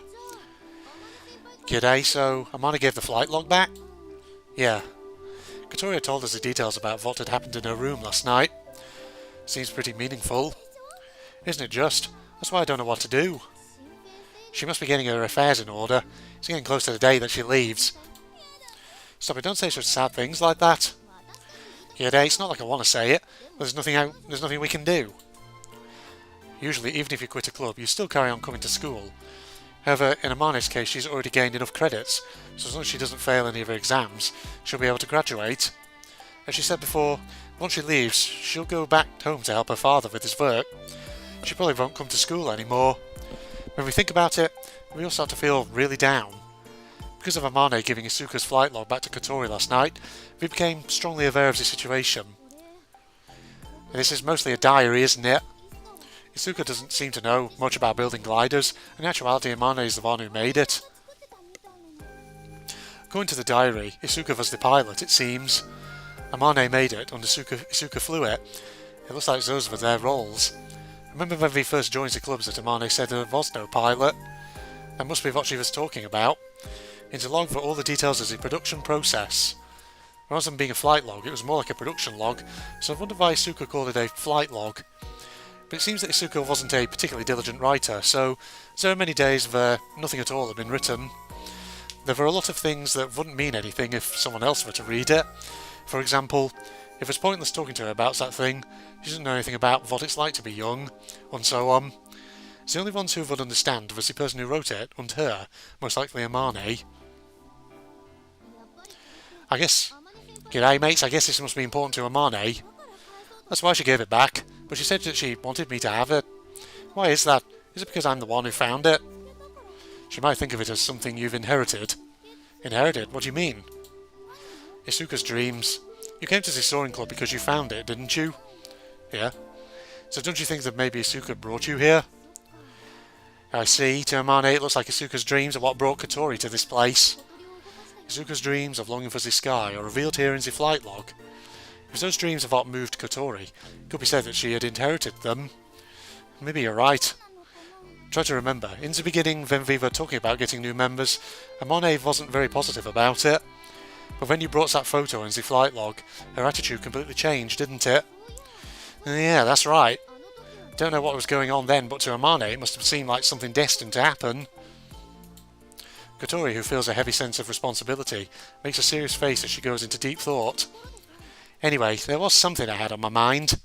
G'day, so Amane gave the flight log back? Yeah. Kotori told us the details about what had happened in her room last night. Seems pretty meaningful. Isn't it just? That's why I don't know what to do. She must be getting her affairs in order. It's getting close to the day that she leaves. Stop it, don't say such sad things like that. G'day, it's not like I want to say it, but there's nothing we can do. Usually, even if you quit a club, you still carry on coming to school. However, in Amane's case, she's already gained enough credits, so as long as she doesn't fail any of her exams, she'll be able to graduate. As she said before, once she leaves, she'll go back home to help her father with his work. She probably won't come to school anymore. When we think about it, we all start to feel really down. Because of Amane giving Asuka's flight log back to Kotori last night, we became strongly aware of the situation. And this is mostly a diary, isn't it? Asuka doesn't seem to know much about building gliders, and in actuality Amane is the one who made it. According to the diary, Asuka was the pilot, it seems. Amane made it, and Asuka flew it. It looks like those were their roles. Remember when we first joined the clubs that Amane said there was no pilot? That must be what she was talking about. In the log were all the details of the production process. Rather than being a flight log, it was more like a production log, so I wonder why Asuka called it a flight log. But it seems that Asuka wasn't a particularly diligent writer, so there are many days where nothing at all had been written. there were a lot of things that wouldn't mean anything if someone else were to read it. For example, if it's pointless talking to her about that thing, she doesn't know anything about what it's like to be young, and so on. So the only ones who would understand was the person who wrote it, and her, most likely Amane. I guess... G'day mates, I guess this must be important to Amane. That's why she gave it back, but she said that she wanted me to have it. Why is that? Is it because I'm the one who found it? She might think of it as something you've inherited. Inherited? What do you mean? Isuka's dreams. You came to the soaring club because you found it, didn't you? Yeah. So don't you think that maybe Isuka brought you here? I see. To Amane, it looks like Isuka's dreams are what brought Kotori to this place. Isuka's dreams of longing for the sky are revealed here in the flight log. If those dreams of what moved Kotori, it could be said that she had inherited them. Maybe you're right. Try to remember, in the beginning when we were talking about getting new members, Amane wasn't very positive about it. But when you brought that photo in the flight log, her attitude completely changed, didn't it? Yeah, that's right. Don't know what was going on then, but to Amane it must have seemed like something destined to happen. Kotori, who feels a heavy sense of responsibility, makes a serious face as she goes into deep thought. Anyway, there was something I had on my mind.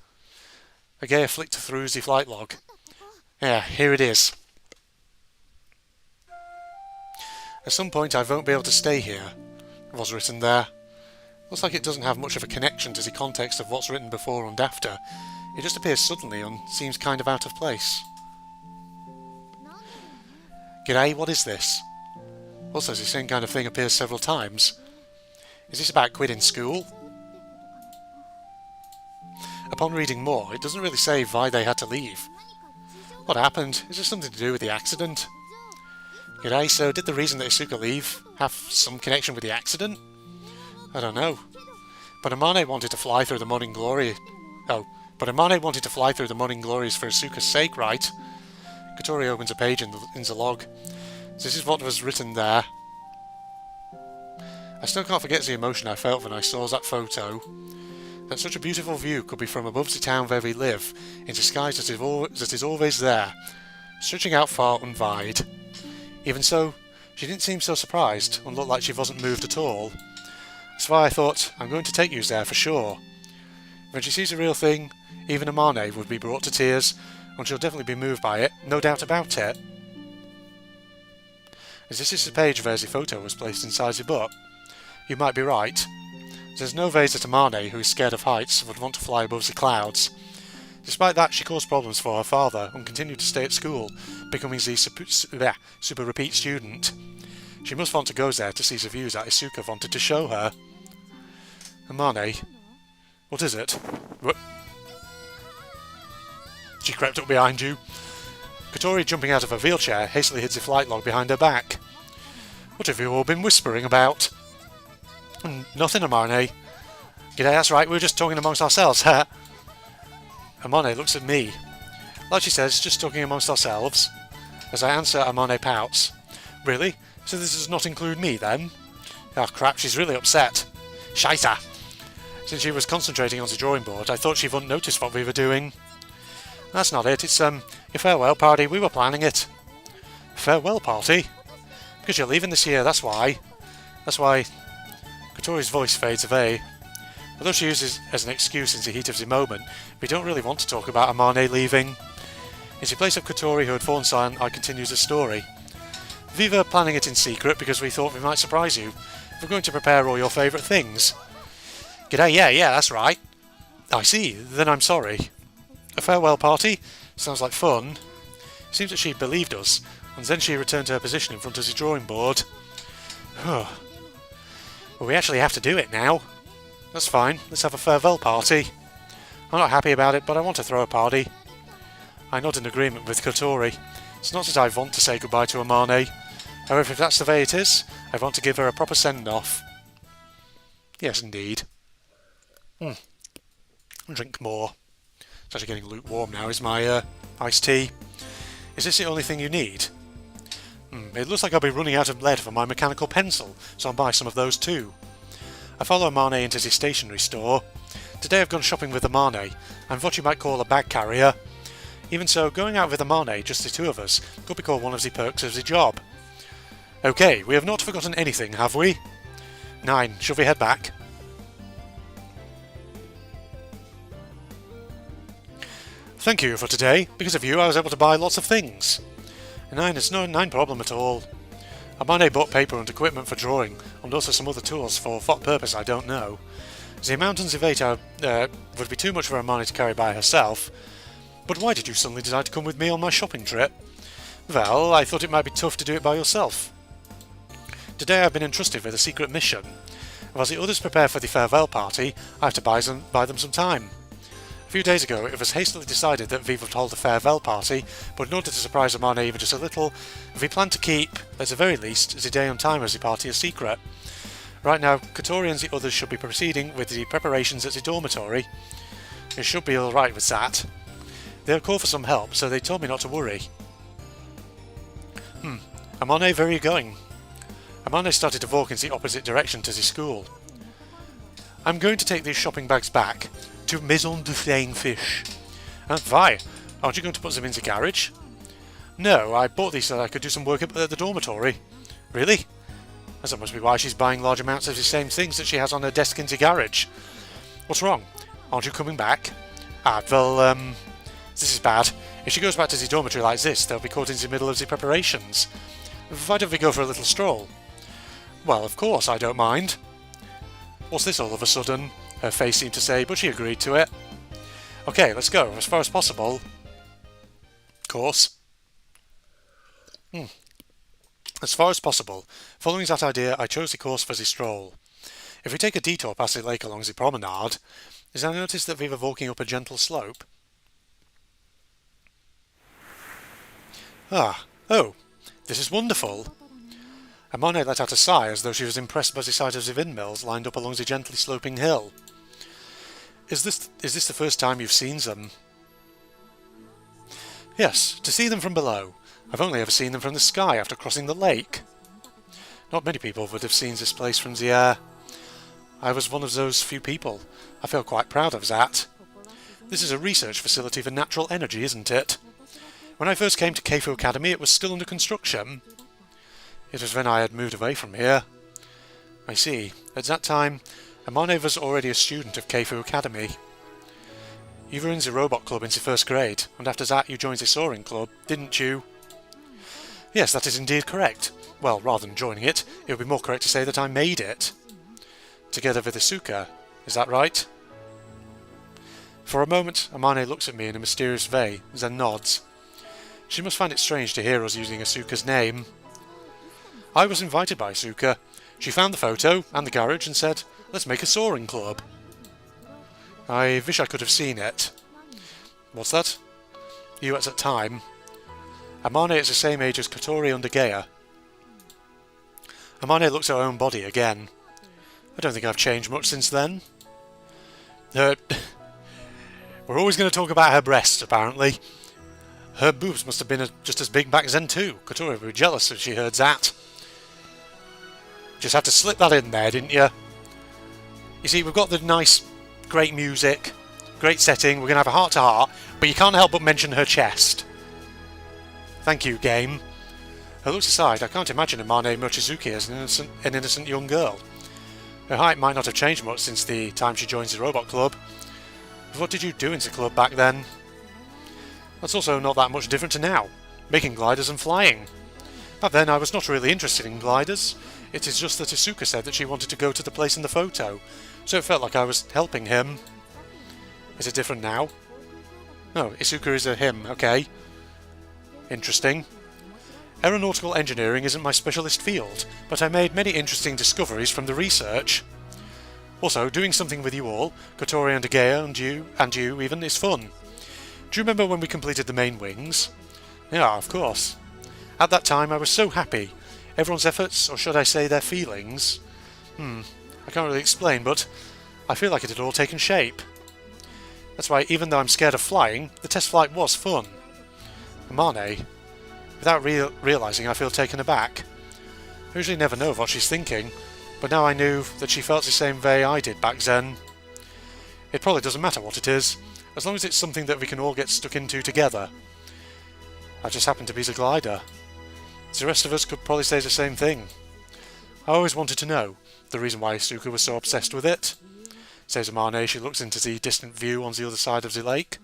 Agaya flicked through the flight log. Yeah, here it is. At some point I won't be able to stay here, was written there. Looks like it doesn't have much of a connection to the context of what's written before and after. It just appears suddenly and seems kind of out of place. G'day, what is this? Also, the same kind of thing appears several times. Is this about quitting school? Upon reading more, it doesn't really say why they had to leave. What happened? Is it something to do with the accident? G'day, so did the reason that Isuka leave have some connection with the accident? I don't know. But Amane wanted to fly through the morning glory. But Amane wanted to fly through the morning glories for Isuka's sake, right? Kotori opens a page in the log. This is what was written there. I still can't forget the emotion I felt when I saw that photo. That such a beautiful view could be from above the town where we live, into skies that is always there, stretching out far and wide. Even so, she didn't seem so surprised, and looked like she wasn't moved at all. That's why I thought, I'm going to take you there for sure. When she sees the real thing, even Amane would be brought to tears, and she'll definitely be moved by it, no doubt about it. As this is the page where the photo was placed inside the book, you might be right. There's no way that Amane, who is scared of heights, would want to fly above the clouds. Despite that, she caused problems for her father and continued to stay at school, becoming the super repeat student. She must want to go there to see the views that Isuka wanted to show her. Amane, what is it? What? She crept up behind you. Kotori, jumping out of her wheelchair, hastily hid the flight log behind her back. What have you all been whispering about? Nothing, Amane. G'day, that's right, we were just talking amongst ourselves, ha! Amane looks at me. Like she says, just talking amongst ourselves. As I answer, Amane pouts. Really? So this does not include me, then? Oh crap, she's really upset. Shiter! Since she was concentrating on the drawing board, I thought she wouldn't notice what we were doing. That's not it, it's, your farewell party, we were planning it. Farewell party? Because you're leaving this year, that's why. That's why... Kotori's voice fades away. Although she uses as an excuse in the heat of the moment, we don't really want to talk about Amane leaving. In the place of Kotori, who had fallen silent, I continue the story. We were planning it in secret because we thought we might surprise you. We're going to prepare all your favourite things. G'day, yeah, that's right. I see, then I'm sorry. A farewell party? Sounds like fun. It seems that she believed us, and then she returned to her position in front of the drawing board. Well, we actually have to do it now. That's fine, let's have a farewell party. I'm not happy about it, but I want to throw a party. I nod in agreement with Kotori. It's not that I want to say goodbye to Amane. However, if that's the way it is, I want to give her a proper send-off. Yes, indeed. Drink more. It's actually getting lukewarm now, is my iced tea. Is this the only thing you need? It looks like I'll be running out of lead for my mechanical pencil, so I'll buy some of those too. I follow Amane into the stationery store. Today I've gone shopping with Amane. I'm what you might call a bag carrier. Even so, going out with Amane, just the two of us, could be called one of the perks of the job. Okay, we have not forgotten anything, have we? 9. Shall we head back? Thank you for today. Because of you, I was able to buy lots of things. 9, it's no problem at all. Amane bought paper and equipment for drawing, and also some other tools for what purpose I don't know. The mountains of 8 would be too much for Amane to carry by herself. But why did you suddenly decide to come with me on my shopping trip? Well, I thought it might be tough to do it by yourself. Today I've been entrusted with a secret mission. As the others prepare for the farewell party, I have to buy them some time. A few days ago it was hastily decided that Viva would hold a farewell party, but in order to surprise Amane even just a little, we plan to keep, at the very least, the day on time as the party a secret. Right now, Kotori and the others should be proceeding with the preparations at the dormitory. It should be alright with that. They'll call for some help, so they told me not to worry. Amane, where are you going? Amane started to walk in the opposite direction to the school. I'm going to take these shopping bags back to Maison du Flying Fish. And why? Aren't you going to put them in the garage? No, I bought these so that I could do some work at the dormitory. Really? That must be why she's buying large amounts of the same things that she has on her desk in the garage. What's wrong? Aren't you coming back? Well, this is bad. If she goes back to the dormitory like this, they'll be caught in the middle of the preparations. Why don't we go for a little stroll? Well, of course, I don't mind. What's this all of a sudden? Her face seemed to say, but she agreed to it. Okay, let's go, as far as possible. Of course. As far as possible. Following that idea, I chose the course for the stroll. If we take a detour past the lake along the promenade, I noticed that we were walking up a gentle slope. Oh, this is wonderful. Amane let out a sigh as though she was impressed by the sight of the windmills lined up along the gently sloping hill. Is this the first time you've seen them? Yes, to see them from below. I've only ever seen them from the sky after crossing the lake. Not many people would have seen this place from the air. I was one of those few people. I feel quite proud of that. This is a research facility for natural energy, isn't it? When I first came to Keifu Academy, it was still under construction. It was when I had moved away from here. I see. At that time, Amane was already a student of Keifu Academy. You were in the robot club in the first grade, and after that you joined the soaring club, didn't you? Yes, that is indeed correct. Well, rather than joining it, it would be more correct to say that I made it. Together with Asuka, is that right? For a moment, Amane looks at me in a mysterious way, then nods. She must find it strange to hear us using Asuka's name. I was invited by Asuka. She found the photo and the garage and said, let's make a soaring club. I wish I could have seen it. What's that? You at that time. Amane is the same age as Kotori and Geia. Amane looks at her own body again. I don't think I've changed much since then. We're always going to talk about her breasts, apparently. Her boobs must have been just as big back then too. Kotori would be jealous if she heard that. Just had to slip that in there, didn't you? You see, we've got the nice, great music, great setting, we're going to have a heart-to-heart, but you can't help but mention her chest. Thank you, game. Her looks aside, I can't imagine Amane Mochizuki as an innocent young girl. Her height might not have changed much since the time she joined the robot club. But what did you do in the club back then? That's also not that much different to now, making gliders and flying. Back then I was not really interested in gliders. It is just that Asuka said that she wanted to go to the place in the photo, so it felt like I was helping him. Is it different now? No, Asuka is a him, okay. Interesting. Aeronautical engineering isn't my specialist field, but I made many interesting discoveries from the research. Also, doing something with you all, Kotori and Geia and you even, is fun. Do you remember when we completed the main wings? Yeah, of course. At that time I was so happy. Everyone's efforts, or should I say their feelings? I can't really explain, but I feel like it had all taken shape. That's why, even though I'm scared of flying, the test flight was fun. Amane. Without realising, I feel taken aback. I usually never know what she's thinking, but now I knew that she felt the same way I did back then. It probably doesn't matter what it is, as long as it's something that we can all get stuck into together. I just happen to be the glider. The rest of us could probably say the same thing. I always wanted to know the reason why Isuka was so obsessed with it, says Amane. She looks into the distant view on the other side of the lake.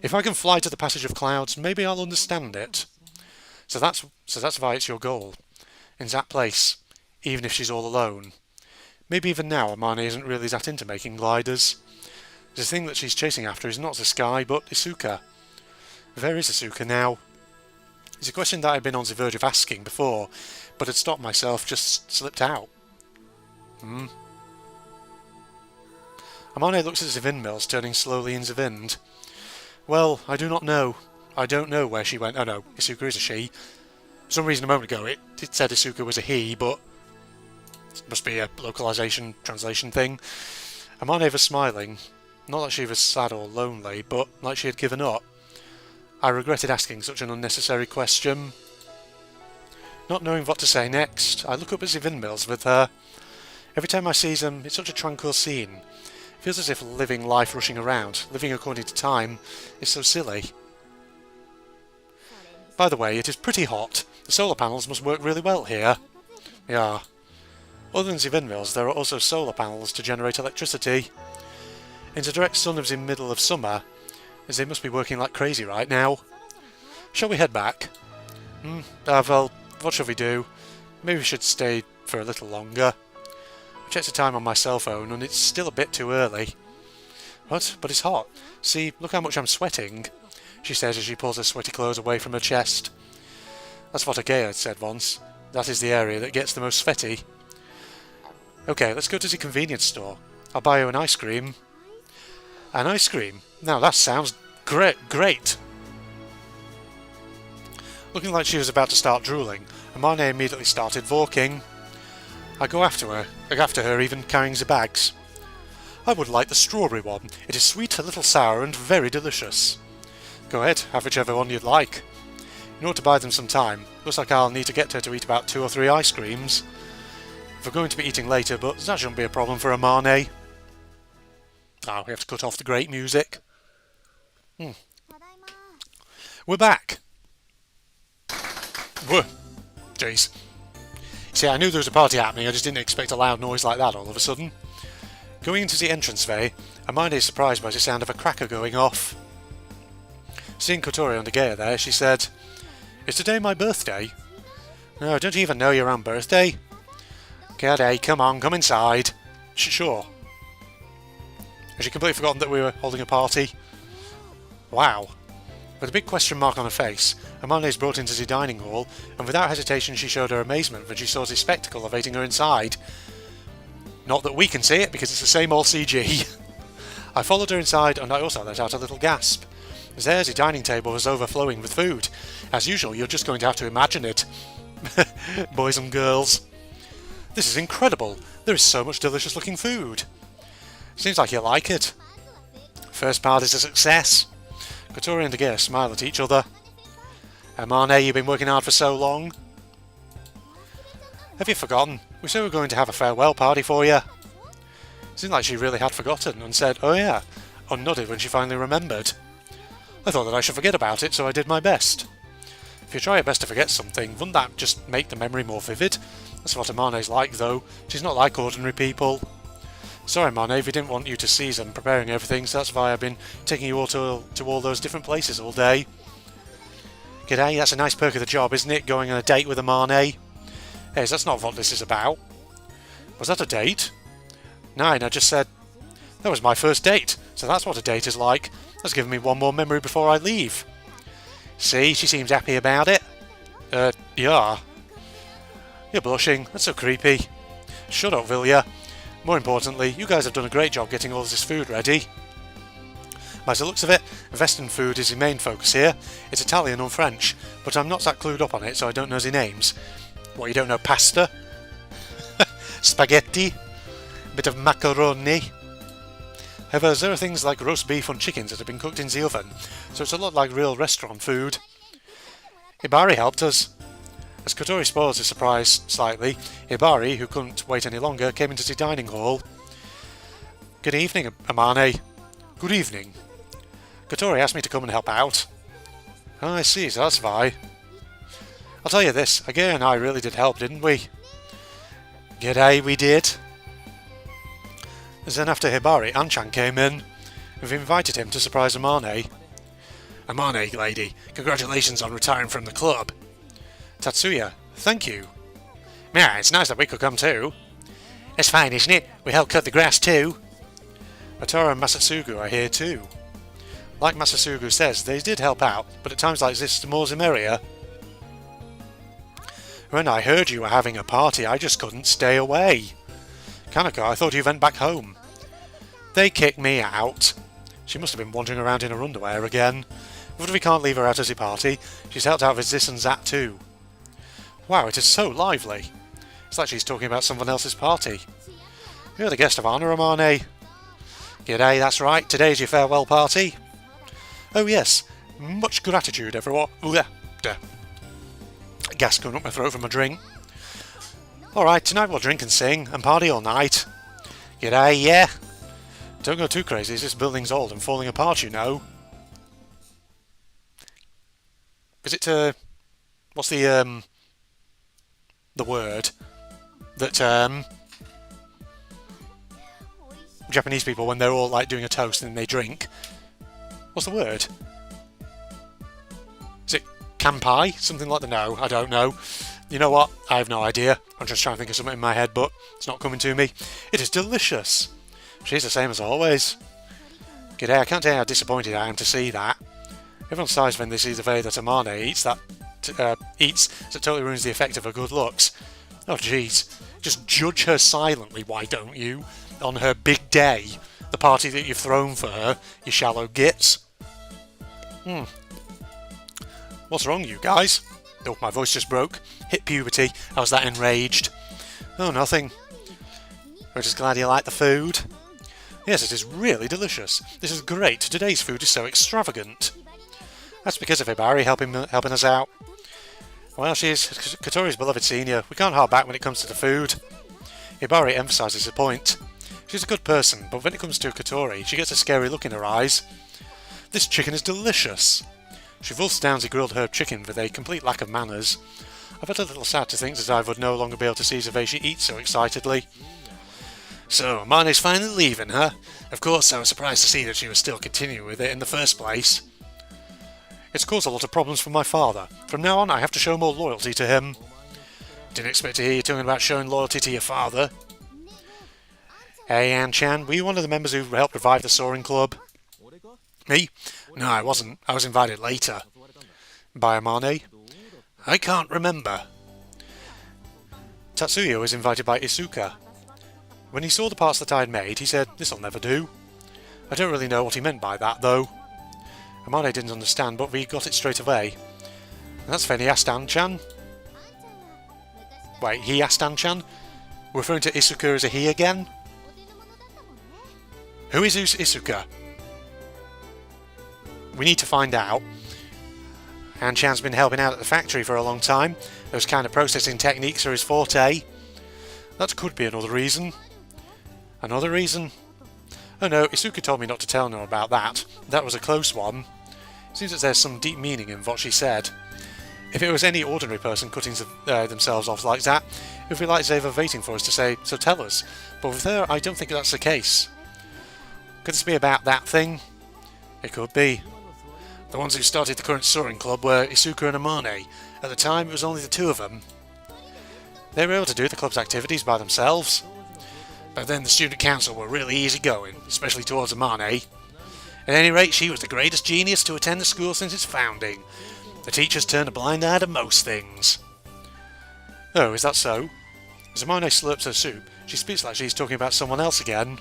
If I can fly to the passage of clouds, maybe I'll understand it. So that's why it's your goal. In that place, even if she's all alone. Maybe even now Amane isn't really that into making gliders. The thing that she's chasing after is not the sky, but Isuka. Where is Isuka now? It's a question that I'd been on the verge of asking before, but had stopped myself, just slipped out. Amane looks at the windmills turning slowly in the wind. Well, I do not know. I don't know where she went. Oh no, Isuka is a she. For some reason a moment ago it said Isuka was a he, but it must be a localization, translation thing. Amane was smiling. Not that she was sad or lonely, but like she had given up. I regretted asking such an unnecessary question. Not knowing what to say next, I look up at the windmills with her. Every time I see them, it's such a tranquil scene. It feels as if living life rushing around, living according to time, is so silly. By the way, it is pretty hot. The solar panels must work really well here. Yeah. Other than the windmills, there are also solar panels to generate electricity. In the direct sun of the middle of summer, as they must be working like crazy right now. Shall we head back? Well, what shall we do? Maybe we should stay for a little longer. I checked the time on my cell phone and it's still a bit too early. What? But it's hot. See, look how much I'm sweating, she says as she pulls her sweaty clothes away from her chest. That's what Agea had said once. That is the area that gets the most sweaty. Okay, let's go to the convenience store. I'll buy you an ice cream. An ice cream? Now that sounds great! Looking like she was about to start drooling, Amane immediately started walking. I go after her even carrying the bags. I would like the strawberry one. It is sweet, a little sour, and very delicious. Go ahead, have whichever one you'd like. In order to buy them some time, looks like I'll need to get her to eat about 2 or 3 ice creams. We're going to be eating later, but that shouldn't be a problem for Amane. Oh, we have to cut off the great music. We're back. Whoa. Jeez. See, I knew there was a party happening, I just didn't expect a loud noise like that all of a sudden. Going into the entranceway, Amane is surprised by the sound of a cracker going off. Seeing Kotori and Agea there, she said, "Is today my birthday?" "No, don't you even know your own birthday?" "G'day, come on, come inside." Sure. Had she completely forgotten that we were holding a party? Wow. With a big question mark on her face, Amane is brought into the dining hall, and without hesitation she showed her amazement when she saw the spectacle awaiting her inside. Not that we can see it, because it's the same old CG. I followed her inside, and I also let out a little gasp. There, the dining table was overflowing with food. As usual, you're just going to have to imagine it. Boys and girls. This is incredible. There is so much delicious looking food. Seems like you like it. First part is a success. Kotori and Agea smile at each other. Amane, you've been working hard for so long. Have you forgotten? We said we were going to have a farewell party for you. Seemed like she really had forgotten and said, "Oh yeah," and nodded when she finally remembered. I thought that I should forget about it, so I did my best. If you try your best to forget something, wouldn't that just make the memory more vivid? That's what Amane's like, though. She's not like ordinary people. Sorry, Amane, we didn't want you to see them preparing everything, so that's why I've been taking you all to all those different places all day. G'day, that's a nice perk of the job, isn't it, going on a date with Amane? Hey, that's not what this is about. Was that a date? Nine, I just said... That was my first date, so that's what a date is like. That's given me one more memory before I leave. See, she seems happy about it. Yeah. You're blushing, that's so creepy. Shut up, will ya? More importantly, you guys have done a great job getting all this food ready. By the looks of it, Western food is the main focus here. It's Italian and French, but I'm not that clued up on it, so I don't know the names. What, you don't know pasta? Spaghetti? A bit of macaroni? However, there are things like roast beef and chickens that have been cooked in the oven, so it's a lot like real restaurant food. Hibari helped us. As Kotori spoils his surprise slightly, Hibari, who couldn't wait any longer, came into the dining hall. Good evening, Amane. Good evening. Kotori asked me to come and help out. Oh, I see, so that's why. I'll tell you this, Agaya and I really did help, didn't we? G'day, we did. Then after Hibari, Anchan came in. We've invited him to surprise Amane. Amane, lady, congratulations on retiring from the club. Tatsuya, thank you. Yeah, it's nice that we could come too. It's fine, isn't it? We helped cut the grass too. Otora and Masatsugu are here too. Like Masatsugu says, they did help out, but at times like this, the more the merrier. When I heard you were having a party, I just couldn't stay away. Kanako, I thought you went back home. They kicked me out. She must have been wandering around in her underwear again. But we can't leave her out at the party. She's helped out with this and that too. Wow, it is so lively. It's like she's talking about someone else's party. You're the guest of honour, Amane. G'day, that's right. Today's your farewell party. Oh yes, much gratitude, everyone. Gas coming up my throat from a drink. Alright, tonight we'll drink and sing, and party all night. G'day, yeah. Don't go too crazy, this building's old and falling apart, you know. Is it, what's the word that, Japanese people, when they're all, like, doing a toast and they drink. What's the word? Is it kampai? Something like that? No, I don't know. You know what? I have no idea. I'm just trying to think of something in my head, but it's not coming to me. It is delicious. She's the same as always. G'day, I can't tell you how disappointed I am to see that. Everyone sighs when they see the way that Amane eats that totally ruins the effect of her good looks. Oh jeez. Just judge her silently, why don't you? On her big day. The party that you've thrown for her, you shallow gits. What's wrong, you guys? Oh, my voice just broke. Hit puberty. I was that enraged. Oh, nothing. We're just glad you like the food. Yes, it is really delicious. This is great. Today's food is so extravagant. That's because of Hibari helping us out. Well, she is Kotori's beloved senior. We can't hold back when it comes to the food. Hibari emphasises the point. She's a good person, but when it comes to Kotori, she gets a scary look in her eyes. This chicken is delicious. She wolfs down the grilled herb chicken with a complete lack of manners. I felt a little sad to think that I would no longer be able to see the way she eats so excitedly. So, Mane's finally leaving, huh? Of course, I was surprised to see that she was still continuing with it in the first place. It's caused a lot of problems for my father. From now on, I have to show more loyalty to him. Didn't expect to hear you talking about showing loyalty to your father. Hey, An-chan, were you one of the members who helped revive the Soaring Club? Me? No, I wasn't. I was invited later. By Amane? I can't remember. Tatsuya was invited by Isuka. When he saw the parts that I had made, he said, "This'll never do." I don't really know what he meant by that, though. Amane didn't understand, but we got it straight away. And that's when he asked An-chan. Wait, he asked An-chan? Referring to Isuka as a he again? Who is Isuka? We need to find out. An-chan's been helping out at the factory for a long time. Those kind of processing techniques are his forte. That could be another reason. Another reason? Oh no, Isuka told me not to tell her about that. That was a close one. Seems that there's some deep meaning in what she said. If it was any ordinary person cutting themselves off like that, it would be like they were waiting for us to say, "So tell us." But with her, I don't think that's the case. Could this be about that thing? It could be. The ones who started the current Soaring Club were Isuka and Amane. At the time, it was only the two of them. They were able to do the club's activities by themselves. But then the student council were really easygoing, especially towards Amane. At any rate, she was the greatest genius to attend the school since its founding. The teachers turned a blind eye to most things. Oh, is that so? As Amane slurps her soup, she speaks like she's talking about someone else again.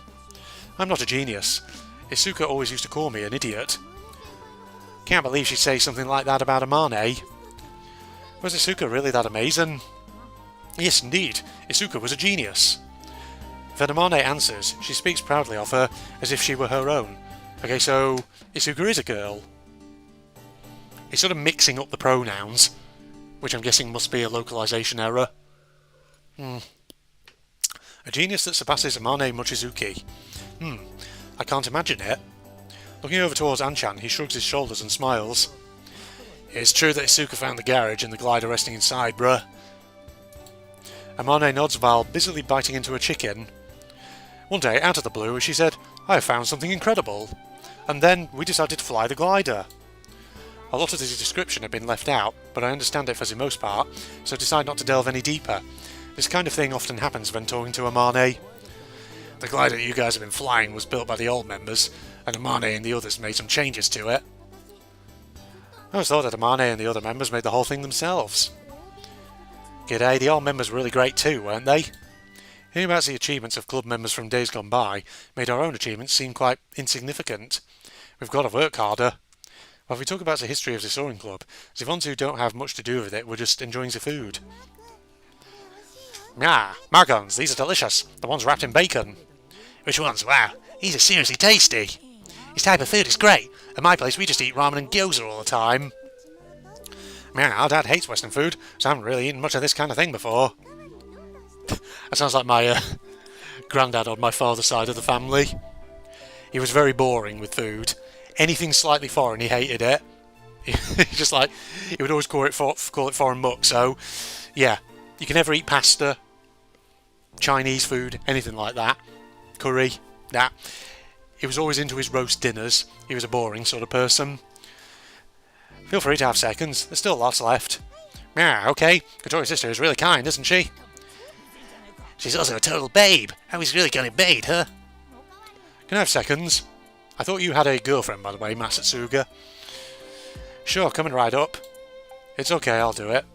I'm not a genius. Isuka always used to call me an idiot. Can't believe she'd say something like that about Amane. Was Isuka really that amazing? Yes, indeed. Isuka was a genius. When Amane answers, she speaks proudly of her as if she were her own. Okay, so Isuka is a girl. It's sort of mixing up the pronouns, which I'm guessing must be a localization error. A genius that surpasses Amane Mochizuki. I can't imagine it. Looking over towards An-chan, he shrugs his shoulders and smiles. It's true that Isuka found the garage and the glider resting inside, bruh. Amane nods while busily biting into a chicken. One day, out of the blue, she said, "I have found something incredible." And then we decided to fly the glider. A lot of the description had been left out, but I understand it for the most part, so decided not to delve any deeper. This kind of thing often happens when talking to Amane. The glider that you guys have been flying was built by the old members, and Amane and the others made some changes to it. I always thought that Amane and the other members made the whole thing themselves. G'day, the old members were really great too, weren't they? Hearing about the achievements of club members from days gone by made our own achievements seem quite insignificant. We've got to work harder. Well, if we talk about the history of the Soaring Club, the ones who don't have much to do with it were just enjoying the food. Ah, Margons, these are delicious. The ones wrapped in bacon. Which ones? Wow, these are seriously tasty. This type of food is great. At my place we just eat ramen and gyoza all the time. Our dad hates Western food, so I haven't really eaten much of this kind of thing before. That sounds like my granddad on my father's side of the family. He was very boring with food. Anything slightly foreign, he hated it. He would always call it foreign muck. So, yeah, you can never eat pasta, Chinese food, anything like that. Curry, that. He was always into his roast dinners. He was a boring sort of person. Feel free to have seconds. There's still lots left. Yeah, okay. Katori's sister is really kind, isn't she? She's also a total babe. How is really going to bait, huh? Can I have seconds? I thought you had a girlfriend, by the way, Masatsuga. Sure, coming right up. It's okay, I'll do it.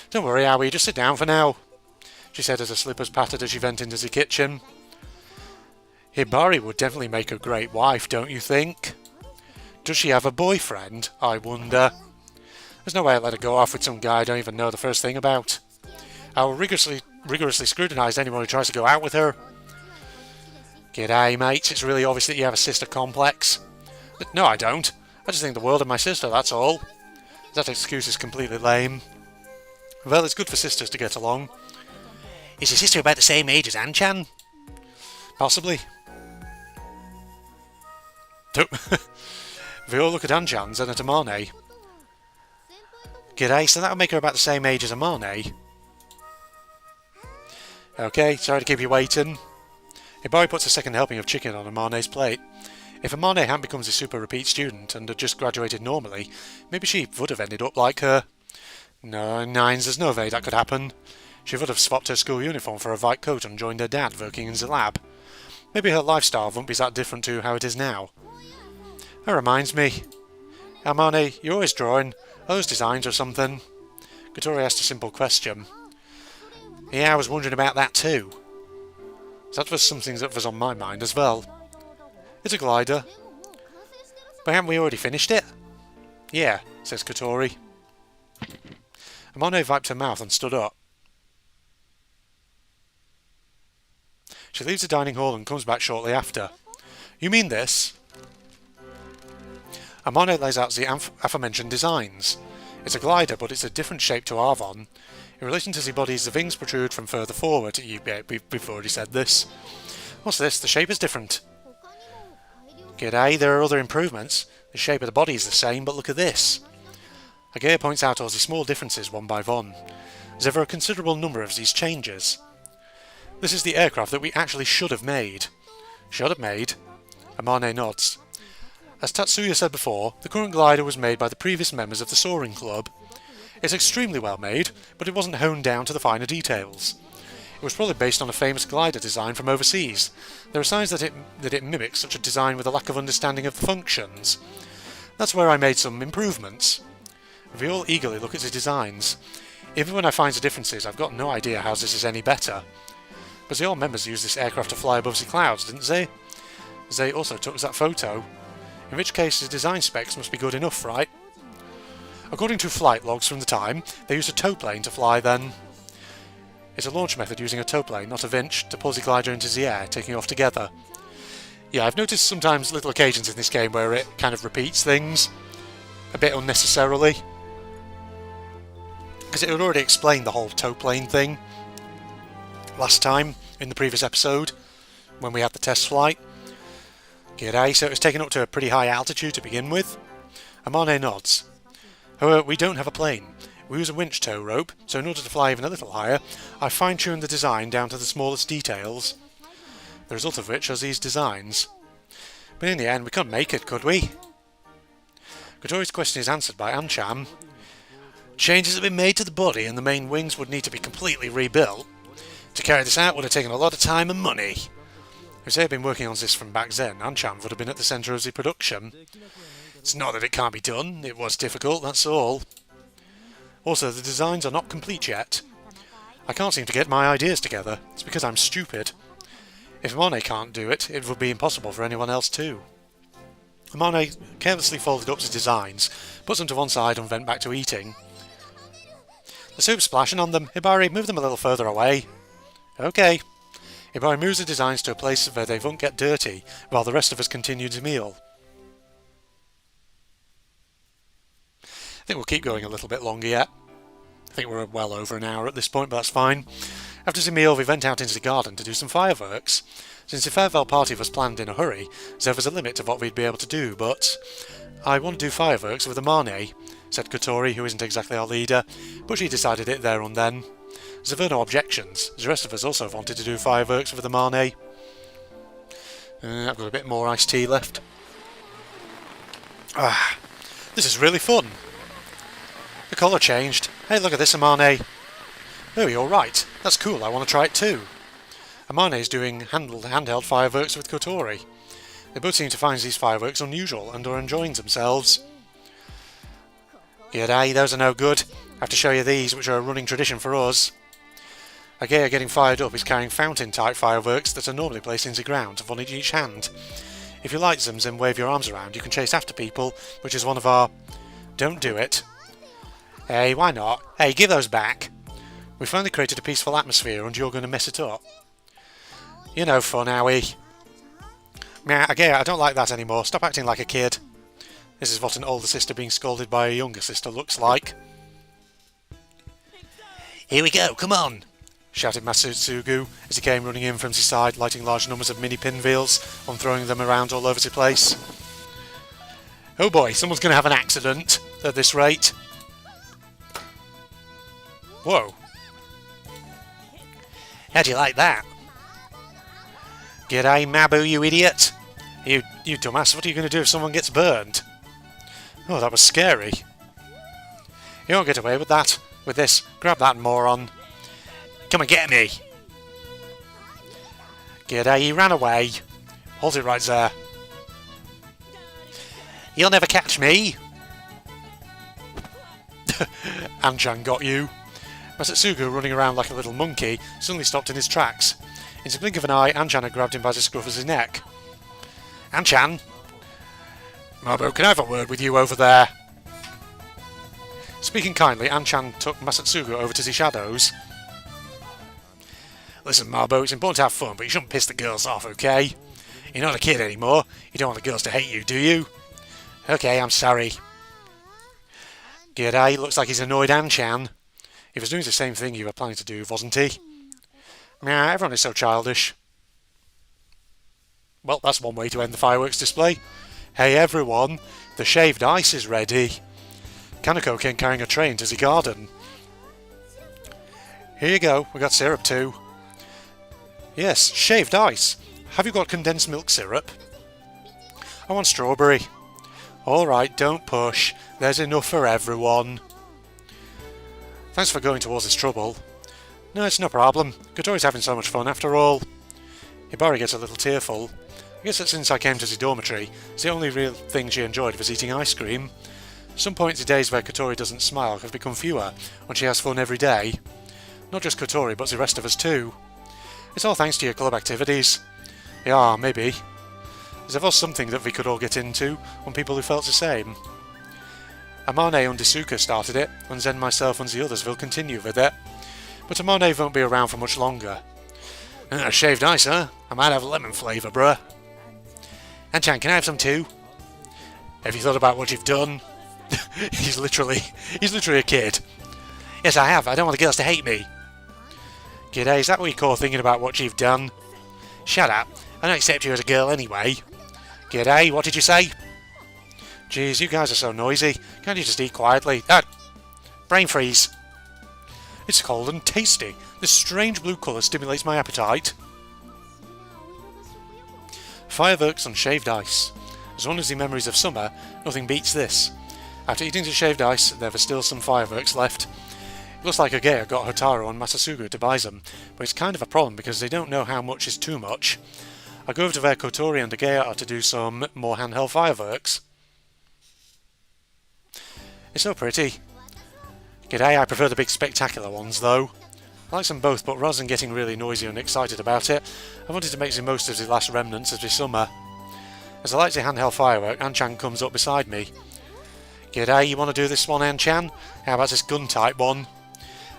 Don't worry, Aoi, just sit down for now, she said as her slippers pattered as she went into the kitchen. Hibari would definitely make a great wife, don't you think? Does she have a boyfriend, I wonder? There's no way I'd let her go off with some guy I don't even know the first thing about. I will rigorously scrutinise anyone who tries to go out with her. G'day, mates. It's really obvious that you have a sister complex. No, I don't. I just think the world of my sister, that's all. That excuse is completely lame. Well, it's good for sisters to get along. Is your sister about the same age as Anchan? Possibly. If we all look at Anchan's and at Amane. G'day, so that'll make her about the same age as Amane. Okay, sorry to keep you waiting. Hibari puts a second helping of chicken on Amane's plate. If Amane hadn't become a super repeat student and had just graduated normally, maybe she would have ended up like her. No, Nines, there's no way that could happen. She would have swapped her school uniform for a white coat and joined her dad working in the lab. Maybe her lifestyle wouldn't be that different to how it is now. That reminds me. Amane, you're always drawing. Are those designs or something? Katori asked a simple question. Yeah, I was wondering about that too. That was something that was on my mind as well. It's a glider. But haven't we already finished it? Yeah, says Katori. Amane wiped her mouth and stood up. She leaves the dining hall and comes back shortly after. You mean this? Amane lays out the aforementioned designs. It's a glider, but it's a different shape to Arvon. In relation to the bodies, the wings protrude from further forward. We've already said this. What's this? The shape is different. G'day, there are other improvements. The shape of the body is the same, but look at this. Agea points out all the small differences one by one. There's ever a considerable number of these changes. This is the aircraft that we actually should have made. Should have made? Amane nods. As Tatsuya said before, the current glider was made by the previous members of the Soaring Club. It's extremely well made, but it wasn't honed down to the finer details. It was probably based on a famous glider design from overseas. There are signs that it mimics such a design with a lack of understanding of the functions. That's where I made some improvements. We all eagerly look at the designs. Even when I find the differences, I've got no idea how this is any better. But the old members used this aircraft to fly above the clouds, didn't they? They also took that photo. In which case the design specs must be good enough, right? According to flight logs from the time, they used a tow plane to fly then. It's a launch method using a tow plane, not a winch, to pull the glider into the air, taking off together. Yeah, I've noticed sometimes little occasions in this game where it kind of repeats things a bit unnecessarily. Because it had already explained the whole tow plane thing last time, in the previous episode, when we had the test flight. G'day, so it was taken up to a pretty high altitude to begin with. Amane nods. However, we don't have a plane. We use a winch tow rope, so in order to fly even a little higher, I fine-tuned the design down to the smallest details. The result of which are these designs. But in the end, we couldn't make it, could we? Kotori's question is answered by Anchan. Changes have been made to the body and the main wings would need to be completely rebuilt. To carry this out would have taken a lot of time and money. If they had been working on this from back then, Anchan would have been at the centre of the production. It's not that it can't be done, it was difficult, that's all. Also, the designs are not complete yet. I can't seem to get my ideas together. It's because I'm stupid. If Amane can't do it, it would be impossible for anyone else too. Amane carelessly folded up his designs, put them to one side and went back to eating. The soup's splashing on them. Hibari, move them a little further away. Okay. Hibari moves the designs to a place where they won't get dirty, while the rest of us continue the meal. I think we'll keep going a little bit longer yet. I think we're well over an hour at this point, but that's fine. After the meal, we went out into the garden to do some fireworks. Since the farewell party was planned in a hurry, there was a limit to what we'd be able to do, but... I want to do fireworks with Amane, said Kotori, who isn't exactly our leader, but she decided it there and then. There were no objections. The rest of us also wanted to do fireworks with Amane. I've got a bit more iced tea left. This is really fun. The colour changed. Hey, look at this, Amane. Oh, you're right. That's cool, I want to try it too. Amane's doing handheld fireworks with Kotori. They both seem to find these fireworks unusual and are enjoying themselves. G'day, those are no good. I have to show you these, which are a running tradition for us. Agea getting fired up is carrying fountain-type fireworks that are normally placed into the ground, one in each hand. If you light them and wave your arms around, you can chase after people, which is one of our... Don't do it. Hey, why not? Hey, give those back. We finally created a peaceful atmosphere and you're going to mess it up. You know fun, Howie. Meh, Agea, I don't like that anymore. Stop acting like a kid. This is what an older sister being scolded by a younger sister looks like. Here we go, come on! Shouted Masatsugu as he came running in from his side, lighting large numbers of mini pinwheels and throwing them around all over the place. Oh boy, someone's going to have an accident at this rate. Whoa. How do you like that? G'day, Mabu, you idiot! You dumbass, what are you going to do if someone gets burned? Oh, that was scary. You won't get away with that. With this, grab that moron. Come and get me! G'day, he ran away. Hold it right there. You'll never catch me! Anchan got you. Masatsugu, running around like a little monkey, suddenly stopped in his tracks. In the blink of an eye, Anchan had grabbed him by the scruff of his neck. Anchan! Mabu, can I have a word with you over there? Speaking kindly, Anchan took Masatsugu over to the shadows. Listen, Mabu, it's important to have fun, but you shouldn't piss the girls off, okay? You're not a kid anymore. You don't want the girls to hate you, do you? Okay, I'm sorry. G'day, looks like he's annoyed Anchan. He was doing the same thing you were planning to do, wasn't he? Nah, everyone is so childish. Well, that's one way to end the fireworks display. Hey everyone, the shaved ice is ready. Kaneko came carrying a tray into the garden. Here you go, we got syrup too. Yes, shaved ice. Have you got condensed milk syrup? I want strawberry. Alright, don't push. There's enough for everyone. Thanks for going towards this trouble. No, it's no problem. Kotori's having so much fun after all. Hibari gets a little tearful. I guess that since I came to the dormitory, the only real thing she enjoyed was eating ice cream. Some point the days where Kotori doesn't smile have become fewer, when she has fun every day. Not just Kotori, but the rest of us too. It's all thanks to your club activities. Yeah, maybe. There was something that we could all get into, on people who felt the same. Amane and Isuka started it, and then myself and the others will continue with it. But Amane won't be around for much longer. Shaved ice, huh? I might have lemon flavour, bruh. Anchan, can I have some too? Have you thought about what you've done? He's literally a kid. Yes, I have. I don't want the girls to hate me. G'day, is that what you call thinking about what you've done? Shut up. I don't accept you as a girl anyway. G'day, what did you say? Jeez, you guys are so noisy. Can't you just eat quietly? Ah! Brain freeze! It's cold and tasty. This strange blue colour stimulates my appetite. Fireworks on shaved ice. As one of the memories of summer, nothing beats this. After eating the shaved ice, there were still some fireworks left. It looks like Agea got Hotaru and Masasugu to buy them, but it's kind of a problem because they don't know how much is too much. I'll go over to where Kotori and Agea are to do some more handheld fireworks. It's so pretty. G'day, I prefer the big spectacular ones though. I like them both, but rather than getting really noisy and excited about it, I wanted to make the most of the last remnants of the summer. As I light the handheld firework, An-chan comes up beside me. G'day, you want to do this one, An-chan? How about this gun-type one?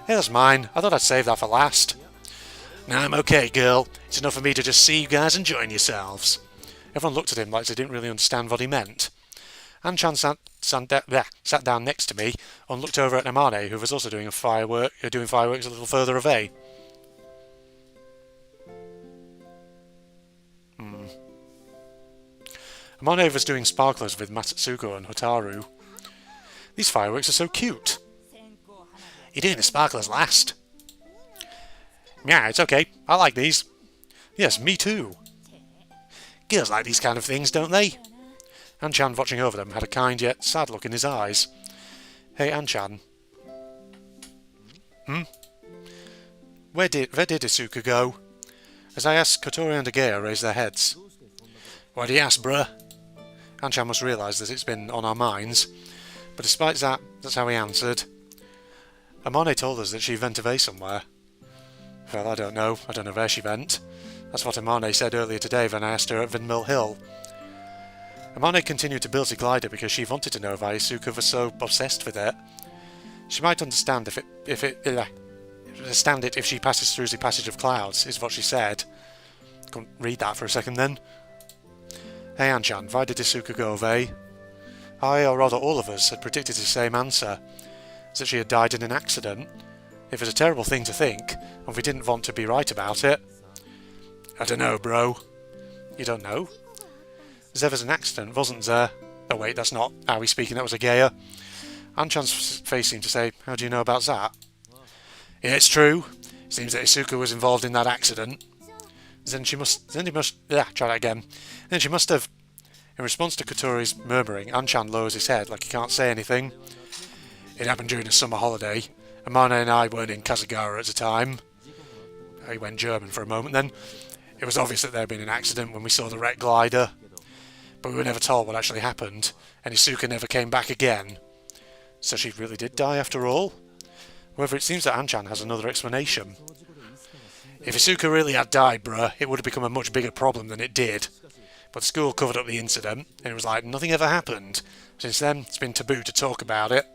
Hey, that's mine. I thought I'd save that for last. Nah, I'm okay, girl. It's enough for me to just see you guys enjoying yourselves. Everyone looked at him like they didn't really understand what he meant. An-chan sat down next to me and looked over at Amane, who was also doing fireworks a little further away. Amane was doing sparklers with Masatsuko and Hotaru. These fireworks are so cute. You're doing the sparklers last. Yeah, it's okay. I like these. Yes, me too. Girls like these kind of things, don't they? An-chan, watching over them, had a kind yet sad look in his eyes. Hey, An-chan. Where did Isuka go? As I asked, Kotori and Agea raised their heads. Why do you ask, bruh? An-chan must realise that it's been on our minds, but despite that, that's how he answered. Amane told us that she went away somewhere. Well, I don't know where she went. That's what Amane said earlier today when I asked her at Windmill Hill. Amane continued to build the glider because she wanted to know why Isuka was so obsessed with it. She might understand if she passes through the passage of clouds, is what she said. Couldn't read that for a second then. Hey An-chan, why did Isuka go away? I, or rather all of us, had predicted the same answer, that she had died in an accident. It was a terrible thing to think, and we didn't want to be right about it. I don't know, bro. You don't know? There was an accident, wasn't there? Oh wait, that's not how he's speaking, that was Agea. An-chan's face seemed to say, how do you know about that? Yeah, it's true. Seems that Isuka was involved in that accident. Then she must have... In response to Kotori's murmuring, An-chan lowers his head like he can't say anything. It happened during a summer holiday. Amane and I weren't in Kasagara at the time. He went German for a moment then. It was obvious that there had been an accident when we saw the wreck glider. But we were never told what actually happened, and Isuka never came back again. So she really did die after all? However, it seems that An-chan has another explanation. If Isuka really had died, bruh, it would have become a much bigger problem than it did. But the school covered up the incident, and it was like nothing ever happened. Since then, it's been taboo to talk about it.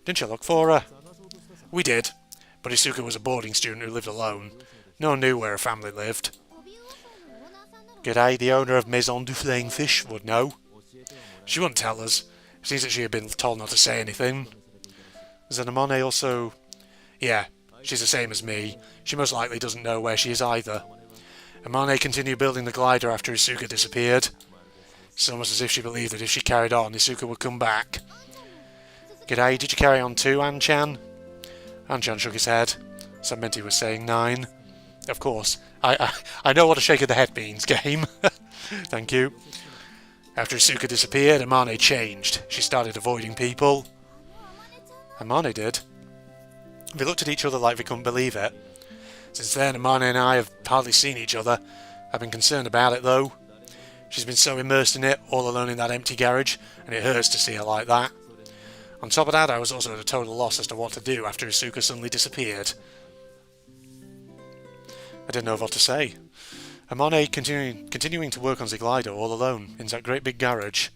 Didn't you look for her? We did, but Isuka was a boarding student who lived alone. No one knew where her family lived. G'day, the owner of Maison du Flying Fish would know. She wouldn't tell us. It seems that she had been told not to say anything. Amane also... Yeah, she's the same as me. She most likely doesn't know where she is either. Amane continued building the glider after Isuka disappeared. It's almost as if she believed that if she carried on, Isuka would come back. G'day, did you carry on too, An-chan? An-chan shook his head. So meant he was saying 9. Of course. I know what a shake of the head means, game. Thank you. After Isuka disappeared, Amane changed. She started avoiding people. Amane did. We looked at each other like we couldn't believe it. Since then, Amane and I have hardly seen each other. I've been concerned about it, though. She's been so immersed in it, all alone in that empty garage, and it hurts to see her like that. On top of that, I was also at a total loss as to what to do after Isuka suddenly disappeared. I didn't know what to say. Amane continuing to work on the glider all alone in that great big garage.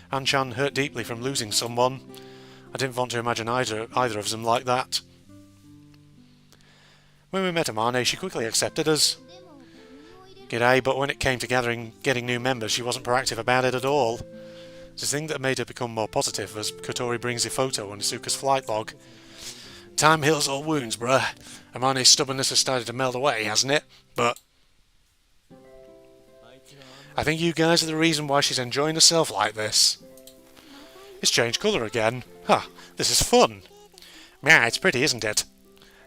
An-chan hurt deeply from losing someone. I didn't want to imagine either of them like that. When we met Amane, she quickly accepted us. G'day, but when it came to getting new members, she wasn't proactive about it at all. The thing that made her become more positive was Kotori brings a photo on Isuka's flight log. Time heals all wounds, bruh. Amane's stubbornness has started to melt away, hasn't it? But... I think you guys are the reason why she's enjoying herself like this. It's changed colour again. Huh, this is fun. Yeah, it's pretty, isn't it?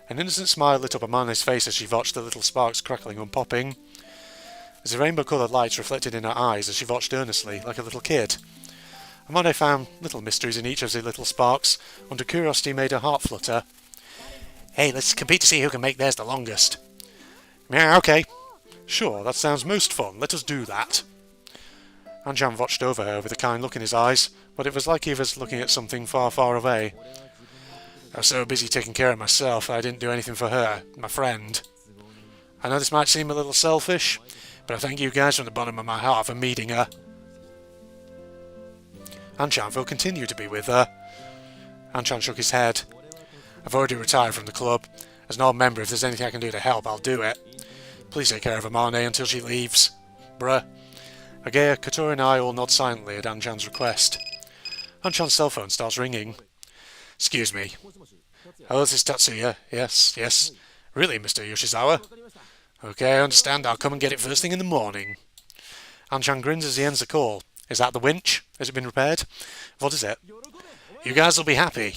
An innocent smile lit up Amane's face as she watched the little sparks crackling and popping. As the rainbow-coloured lights reflected in her eyes as she watched earnestly, like a little kid. Amane found little mysteries in each of the little sparks, and her curiosity made her heart flutter. Hey, let's compete to see who can make theirs the longest. Yeah, okay. Sure, that sounds most fun. Let us do that. Anchan watched over her with a kind look in his eyes, but it was like he was looking at something far, far away. I was so busy taking care of myself I didn't do anything for her, my friend. I know this might seem a little selfish, but I thank you guys from the bottom of my heart for meeting her. Anchan will continue to be with her. Anchan shook his head. I've already retired from the club. As an old member, if there's anything I can do to help, I'll do it. Please take care of Amane until she leaves. Bruh. Agaya, Kotori and I all nod silently at Anchan's request. Anchan's cell phone starts ringing. Excuse me. Oh, this is Tatsuya. Yes. Really, Mr. Yoshizawa? Okay, I understand. I'll come and get it first thing in the morning. Anchan grins as he ends the call. Is that the winch? Has it been repaired? What is it? You guys will be happy.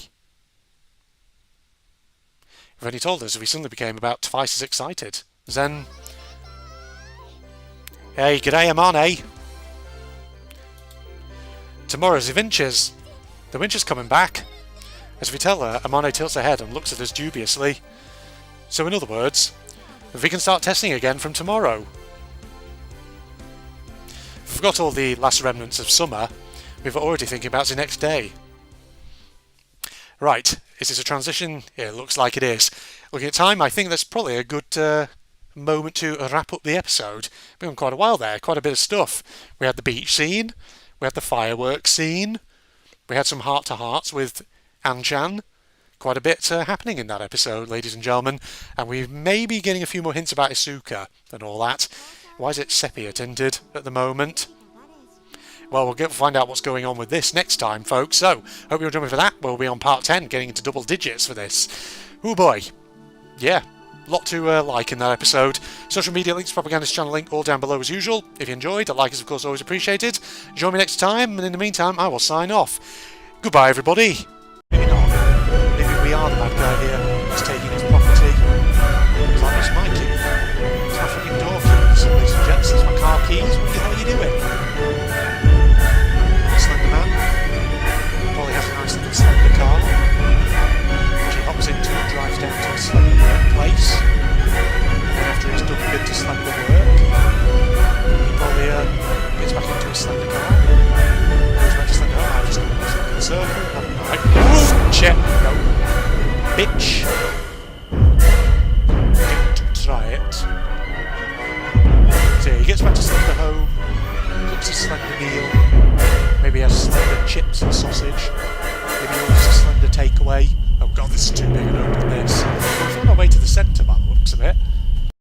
If only told us, we suddenly became about twice as excited. Then... Hey, g'day, Amane. Tomorrow's the winches. The winch is coming back. As we tell her, Amane tilts her head and looks at us dubiously. So in other words, we can start testing again from tomorrow. If we've got all the last remnants of summer, we're already thinking about the next day. Right, is this a transition? Yeah, it looks like it is. Looking at time, I think that's probably a good moment to wrap up the episode. We've gone quite a while there, quite a bit of stuff. We had the beach scene, we had the fireworks scene, we had some heart-to-hearts with Anchan. Quite a bit happening in that episode, ladies and gentlemen, and we may be getting a few more hints about Isuka and all that. Why is it sepia tinted at the moment? Well, we'll find out what's going on with this next time, folks. So, hope you'll join me for that. We'll be on part 10, getting into double digits for this. Oh boy. Yeah, lot to like in that episode. Social media links, propagandist channel link, all down below as usual. If you enjoyed, a like is of course always appreciated. Join me next time, and in the meantime, I will sign off. Goodbye, everybody. Maybe not. Maybe we are the bad guy here. He's taking his property. It's like it's my key. It's my freaking door keys. Ladies and gents, it's my car keys. What the hell are you doing? Slender man. Probably has a nice little slender car. She hops into it, drives down to a slender workplace. And then after he's done a bit to slender work, he probably gets back into a slender car. Goes back to slender home. I've just gone in a circle. Shit. No. Bitch. Don't try it. So he gets back to slender home, cooks a slender meal, maybe has slender chips and sausage, maybe orders a slender takeaway. Oh god, this is too big.